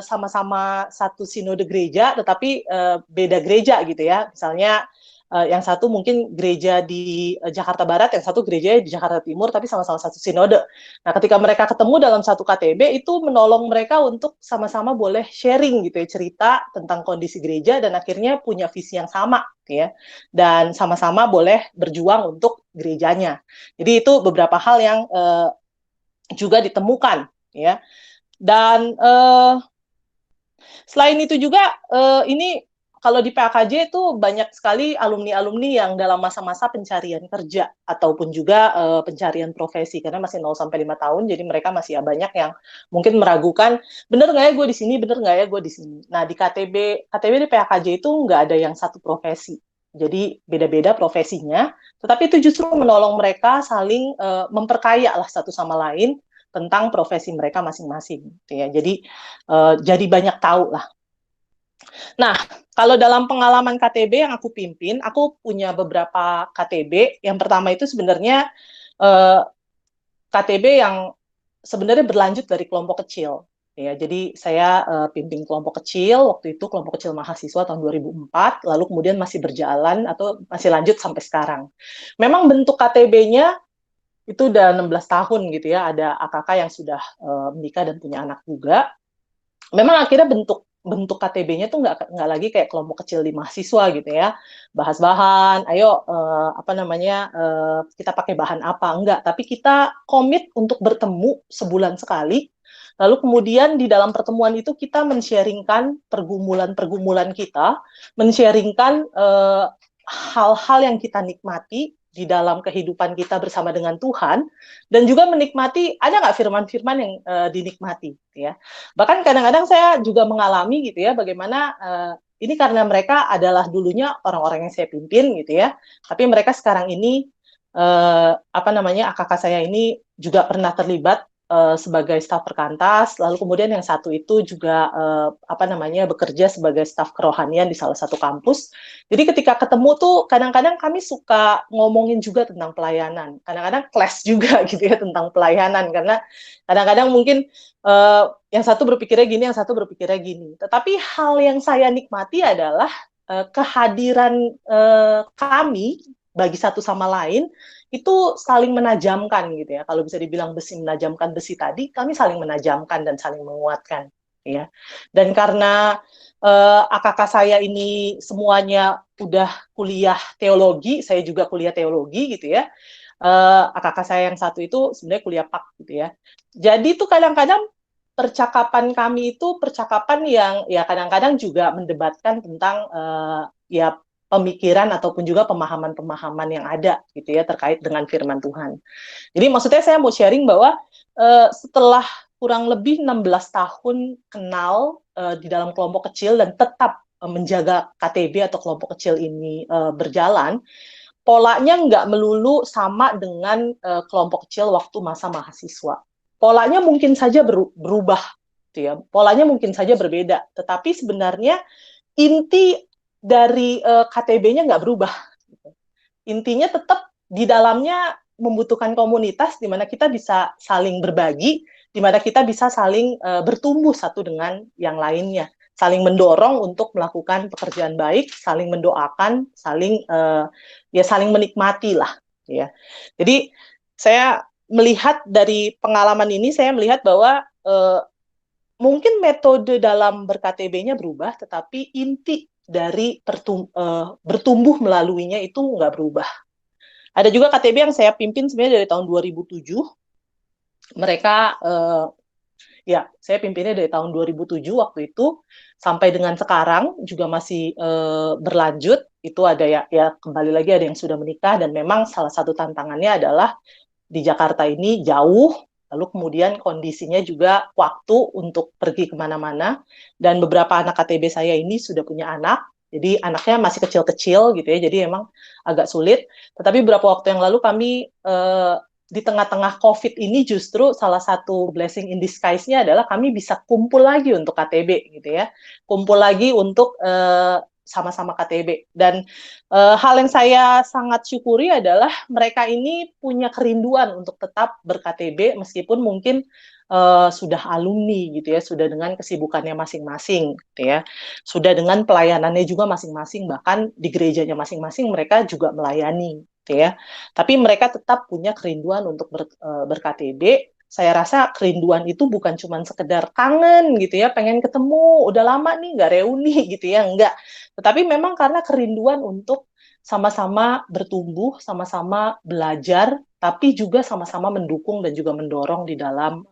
sama-sama satu sinode gereja, tetapi beda gereja gitu ya. Misalnya yang satu mungkin gereja di Jakarta Barat, yang satu gereja di Jakarta Timur, tapi sama-sama satu sinode. Nah, ketika mereka ketemu dalam satu KTB, itu menolong mereka untuk sama-sama boleh sharing gitu ya, cerita tentang kondisi gereja, dan akhirnya punya visi yang sama, ya. Dan sama-sama boleh berjuang untuk gerejanya. Jadi itu beberapa hal yang juga ditemukan, ya. Dan selain itu juga ini kalau di PAKJ itu banyak sekali alumni-alumni yang dalam masa-masa pencarian kerja ataupun juga pencarian profesi, karena masih 0 sampai 5 tahun, jadi mereka masih banyak yang mungkin meragukan, bener nggak ya gue di sini, bener nggak ya gue di sini. Nah, di KTB di PAKJ itu nggak ada yang satu profesi. Jadi beda-beda profesinya, tetapi itu justru menolong mereka saling memperkaya lah satu sama lain tentang profesi mereka masing-masing, ya. Jadi banyak tahu lah. Nah, kalau dalam pengalaman KTB yang aku pimpin, aku punya beberapa KTB. Yang pertama itu sebenarnya KTB yang sebenarnya berlanjut dari kelompok kecil. Ya, jadi saya pimpin kelompok kecil, waktu itu kelompok kecil mahasiswa tahun 2004, lalu kemudian masih berjalan atau masih lanjut sampai sekarang. Memang bentuk KTB-nya itu udah 16 tahun gitu ya, ada AKK yang sudah menikah dan punya anak juga. Memang akhirnya bentuk KTB-nya tuh nggak lagi kayak kelompok kecil di mahasiswa gitu ya, bahas bahan, ayo kita pakai bahan apa, enggak, tapi kita komit untuk bertemu sebulan sekali, lalu kemudian di dalam pertemuan itu kita men-sharingkan pergumulan-pergumulan kita, men-sharingkan hal-hal yang kita nikmati di dalam kehidupan kita bersama dengan Tuhan, dan juga menikmati, ada nggak firman-firman yang dinikmati, ya. Bahkan kadang-kadang saya juga mengalami gitu ya, bagaimana ini karena mereka adalah dulunya orang-orang yang saya pimpin gitu ya, tapi mereka sekarang ini AKK saya ini juga pernah terlibat sebagai staf perkantas, lalu kemudian yang satu itu juga bekerja sebagai staf kerohanian di salah satu kampus. Jadi ketika ketemu tuh kadang-kadang kami suka ngomongin juga tentang pelayanan, kadang-kadang clash juga gitu ya tentang pelayanan, karena kadang-kadang mungkin yang satu berpikirnya gini, yang satu berpikirnya gini. Tetapi hal yang saya nikmati adalah kehadiran kami bagi satu sama lain itu saling menajamkan gitu ya. Kalau bisa dibilang besi menajamkan besi tadi, kami saling menajamkan dan saling menguatkan, ya. Dan karena AKK saya ini semuanya udah kuliah teologi, saya juga kuliah teologi gitu ya. AKK saya yang satu itu sebenarnya kuliah PAK gitu ya. Jadi tuh kadang-kadang percakapan kami itu percakapan yang ya kadang-kadang juga mendebatkan tentang ya pemikiran ataupun juga pemahaman-pemahaman yang ada gitu ya terkait dengan firman Tuhan. Jadi maksudnya saya mau sharing bahwa setelah kurang lebih 16 tahun kenal di dalam kelompok kecil dan tetap menjaga KTB atau kelompok kecil ini berjalan, polanya nggak melulu sama dengan kelompok kecil waktu masa mahasiswa. Polanya mungkin saja berubah, gitu ya. Polanya mungkin saja berbeda, tetapi sebenarnya inti dari KTB-nya nggak berubah. Gitu. Intinya tetap di dalamnya membutuhkan komunitas di mana kita bisa saling berbagi, di mana kita bisa saling bertumbuh satu dengan yang lainnya, saling mendorong untuk melakukan pekerjaan baik, saling mendoakan, saling ya saling menikmati lah, ya. Jadi saya melihat dari pengalaman ini, saya melihat bahwa mungkin metode dalam ber-KTB-nya berubah, tetapi inti dari bertumbuh melaluinya itu nggak berubah. Ada juga KTB yang saya pimpin sebenarnya dari tahun 2007. Mereka, ya, saya pimpinnya dari tahun 2007 waktu itu, sampai dengan sekarang juga masih berlanjut. Itu ada ya kembali lagi ada yang sudah menikah, dan memang salah satu tantangannya adalah di Jakarta ini jauh, lalu kemudian kondisinya juga waktu untuk pergi kemana-mana, dan beberapa anak KTB saya ini sudah punya anak, jadi anaknya masih kecil-kecil gitu ya, jadi emang agak sulit. Tetapi beberapa waktu yang lalu kami di tengah-tengah COVID ini justru salah satu blessing in disguise-nya adalah kami bisa kumpul lagi untuk KTB gitu ya, kumpul lagi untuk sama-sama KTB. Dan hal yang saya sangat syukuri adalah mereka ini punya kerinduan untuk tetap ber-KTB meskipun mungkin sudah alumni gitu ya, sudah dengan kesibukannya masing-masing gitu ya, sudah dengan pelayanannya juga masing-masing, bahkan di gerejanya masing-masing mereka juga melayani gitu ya. Tapi mereka tetap punya kerinduan untuk ber-KTB. Saya rasa kerinduan itu bukan cuma sekedar kangen gitu ya, pengen ketemu, udah lama nih nggak reuni gitu ya, enggak. Tetapi memang karena kerinduan untuk sama-sama bertumbuh, sama-sama belajar, tapi juga sama-sama mendukung dan juga mendorong di dalam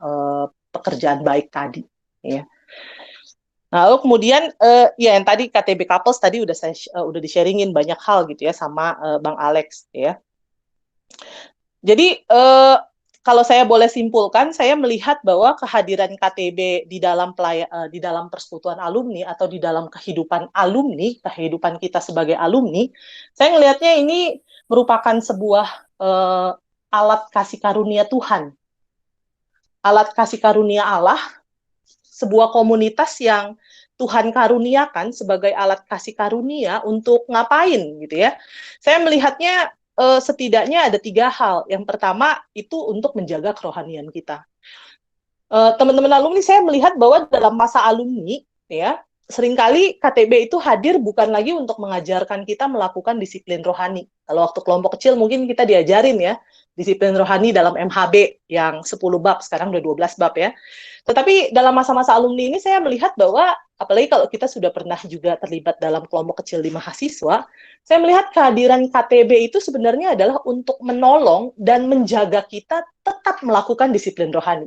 pekerjaan baik tadi. Ya. Nah, lalu kemudian ya yang tadi KTB Couples tadi udah di-sharingin banyak hal gitu ya sama Bang Alex ya. Jadi kalau saya boleh simpulkan, saya melihat bahwa kehadiran KTB di dalam persekutuan alumni atau di dalam kehidupan alumni, kehidupan kita sebagai alumni, saya melihatnya ini merupakan sebuah alat kasih karunia Tuhan, alat kasih karunia Allah, sebuah komunitas yang Tuhan karuniakan sebagai alat kasih karunia untuk ngapain gitu ya. Saya melihatnya setidaknya ada 3 hal. Yang pertama itu untuk menjaga kerohanian kita. Teman-teman alumni, saya melihat bahwa dalam masa alumni, ya, seringkali KTB itu hadir bukan lagi untuk mengajarkan kita melakukan disiplin rohani. Kalau waktu kelompok kecil mungkin kita diajarin ya, disiplin rohani dalam MHB yang 10 bab, sekarang udah 12 bab ya. Tetapi dalam masa-masa alumni ini saya melihat bahwa, apalagi kalau kita sudah pernah juga terlibat dalam kelompok kecil di mahasiswa, saya melihat kehadiran KTB itu sebenarnya adalah untuk menolong dan menjaga kita tetap melakukan disiplin rohani.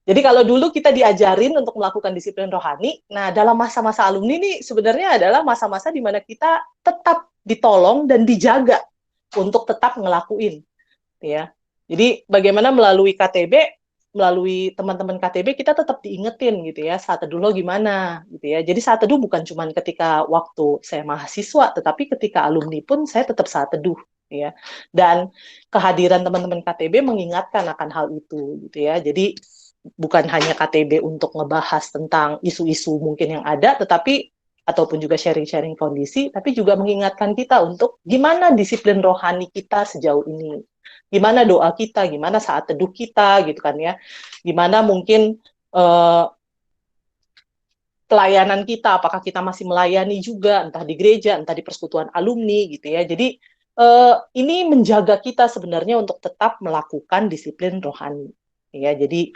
Jadi kalau dulu kita diajarin untuk melakukan disiplin rohani, nah dalam masa-masa alumni ini sebenarnya adalah masa-masa di mana kita tetap ditolong dan dijaga untuk tetap ngelakuin, ya. Jadi bagaimana melalui KTB, melalui teman-teman KTB kita tetap diingetin gitu ya, saat teduh lo gimana gitu ya. Jadi saat teduh bukan cuma ketika waktu saya mahasiswa, tetapi ketika alumni pun saya tetap saat teduh ya. Dan kehadiran teman-teman KTB mengingatkan akan hal itu gitu ya. Jadi bukan hanya KTB untuk ngebahas tentang isu-isu mungkin yang ada, tetapi ataupun juga sharing-sharing kondisi, tapi juga mengingatkan kita untuk gimana disiplin rohani kita sejauh ini, gimana doa kita, gimana saat teduh kita, gitu kan ya, gimana mungkin pelayanan kita, apakah kita masih melayani juga, entah di gereja, entah di persekutuan alumni, gitu ya. Jadi ini menjaga kita sebenarnya untuk tetap melakukan disiplin rohani. Ya, jadi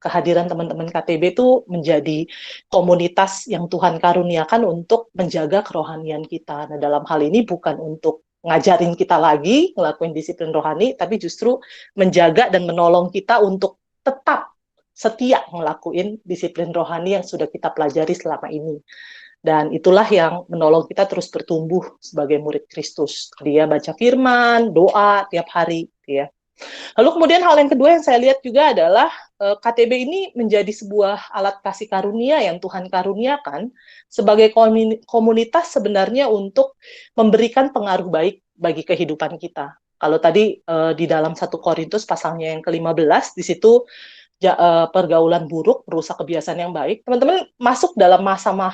kehadiran teman-teman KTB itu menjadi komunitas yang Tuhan karuniakan untuk menjaga kerohanian kita. Nah, dalam hal ini bukan untuk ngajarin kita lagi ngelakuin disiplin rohani, tapi justru menjaga dan menolong kita untuk tetap setia ngelakuin disiplin rohani yang sudah kita pelajari selama ini. Dan itulah yang menolong kita terus bertumbuh sebagai murid Kristus. Dia baca firman, doa tiap hari, ya. Lalu kemudian hal yang kedua yang saya lihat juga adalah KTB ini menjadi sebuah alat kasih karunia yang Tuhan karuniakan sebagai komunitas sebenarnya untuk memberikan pengaruh baik bagi kehidupan kita. Kalau tadi di dalam 1 Korintus pasalnya yang ke-15, di situ pergaulan buruk merusak kebiasaan yang baik. Teman-teman masuk dalam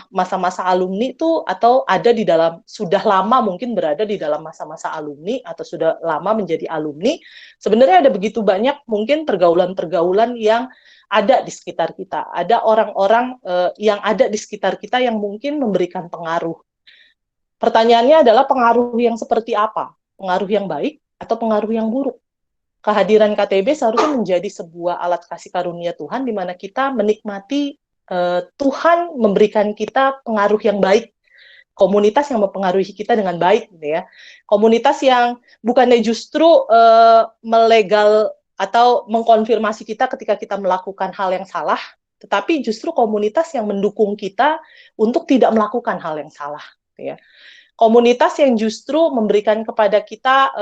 masa-masa alumni itu atau ada di dalam sudah lama mungkin berada di dalam masa-masa alumni atau sudah lama menjadi alumni, sebenarnya ada begitu banyak mungkin pergaulan-pergaulan yang ada di sekitar kita. Ada orang-orang yang ada di sekitar kita yang mungkin memberikan pengaruh. Pertanyaannya adalah pengaruh yang seperti apa? Pengaruh yang baik atau pengaruh yang buruk? Kehadiran KTB seharusnya menjadi sebuah alat kasih karunia Tuhan di mana kita menikmati Tuhan memberikan kita pengaruh yang baik, komunitas yang mempengaruhi kita dengan baik, gitu ya. Komunitas yang bukannya justru melegal atau mengkonfirmasi kita ketika kita melakukan hal yang salah, tetapi justru komunitas yang mendukung kita untuk tidak melakukan hal yang salah, gitu ya. Komunitas yang justru memberikan kepada kita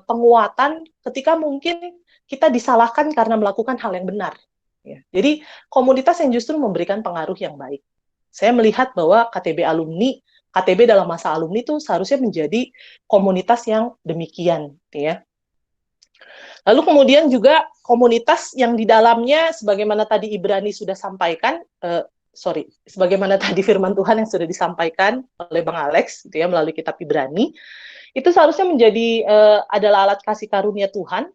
penguatan ketika mungkin kita disalahkan karena melakukan hal yang benar. Ya. Jadi komunitas yang justru memberikan pengaruh yang baik. Saya melihat bahwa KTB dalam masa alumni itu seharusnya menjadi komunitas yang demikian. Ya. Lalu kemudian juga komunitas yang di dalamnya, sebagaimana tadi Ibrani sudah sampaikan, sebagaimana tadi firman Tuhan yang sudah disampaikan oleh Bang Alex, gitu ya, melalui kitab Ibrani, itu seharusnya menjadi adalah alat kasih karunia Tuhan,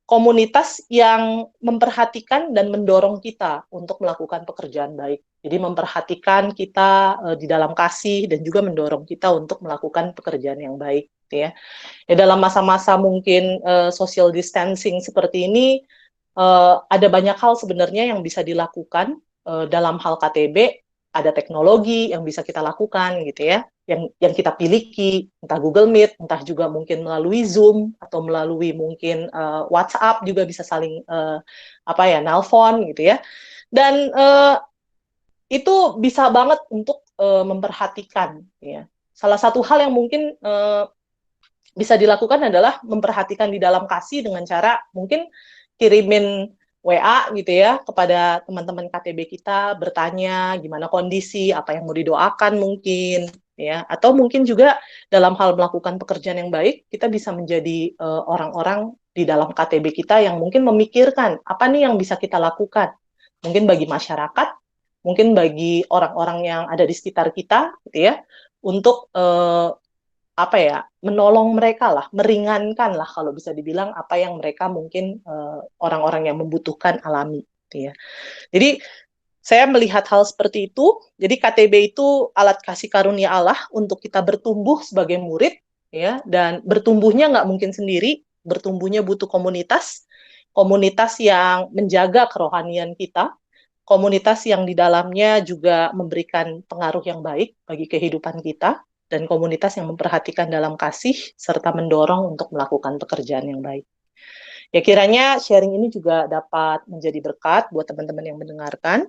komunitas yang memperhatikan dan mendorong kita untuk melakukan pekerjaan baik. Jadi memperhatikan kita di dalam kasih dan juga mendorong kita untuk melakukan pekerjaan yang baik, gitu ya. Ya dalam masa-masa mungkin social distancing seperti ini, ada banyak hal sebenarnya yang bisa dilakukan dalam hal KTB. Ada teknologi yang bisa kita lakukan gitu ya, yang kita miliki, entah Google Meet, entah juga mungkin melalui Zoom atau melalui mungkin WhatsApp juga bisa saling nelpon gitu ya. Dan itu bisa banget untuk memperhatikan ya. Salah satu hal yang mungkin bisa dilakukan adalah memperhatikan di dalam kasih dengan cara mungkin kirimin WA gitu ya kepada teman-teman KTB kita, bertanya gimana kondisi, apa yang mau didoakan mungkin ya, atau mungkin juga dalam hal melakukan pekerjaan yang baik kita bisa menjadi orang-orang di dalam KTB kita yang mungkin memikirkan apa nih yang bisa kita lakukan mungkin bagi masyarakat, mungkin bagi orang-orang yang ada di sekitar kita gitu ya, untuk menolong mereka lah, meringankan lah kalau bisa dibilang apa yang mereka mungkin orang-orang yang membutuhkan alami, gitu ya. Jadi saya melihat hal seperti itu. Jadi KTB itu alat kasih karunia Allah untuk kita bertumbuh sebagai murid, ya. Dan bertumbuhnya nggak mungkin sendiri, bertumbuhnya butuh komunitas, komunitas yang menjaga kerohanian kita, komunitas yang di dalamnya juga memberikan pengaruh yang baik bagi kehidupan kita, dan komunitas yang memperhatikan dalam kasih, serta mendorong untuk melakukan pekerjaan yang baik. Ya kiranya sharing ini juga dapat menjadi berkat buat teman-teman yang mendengarkan.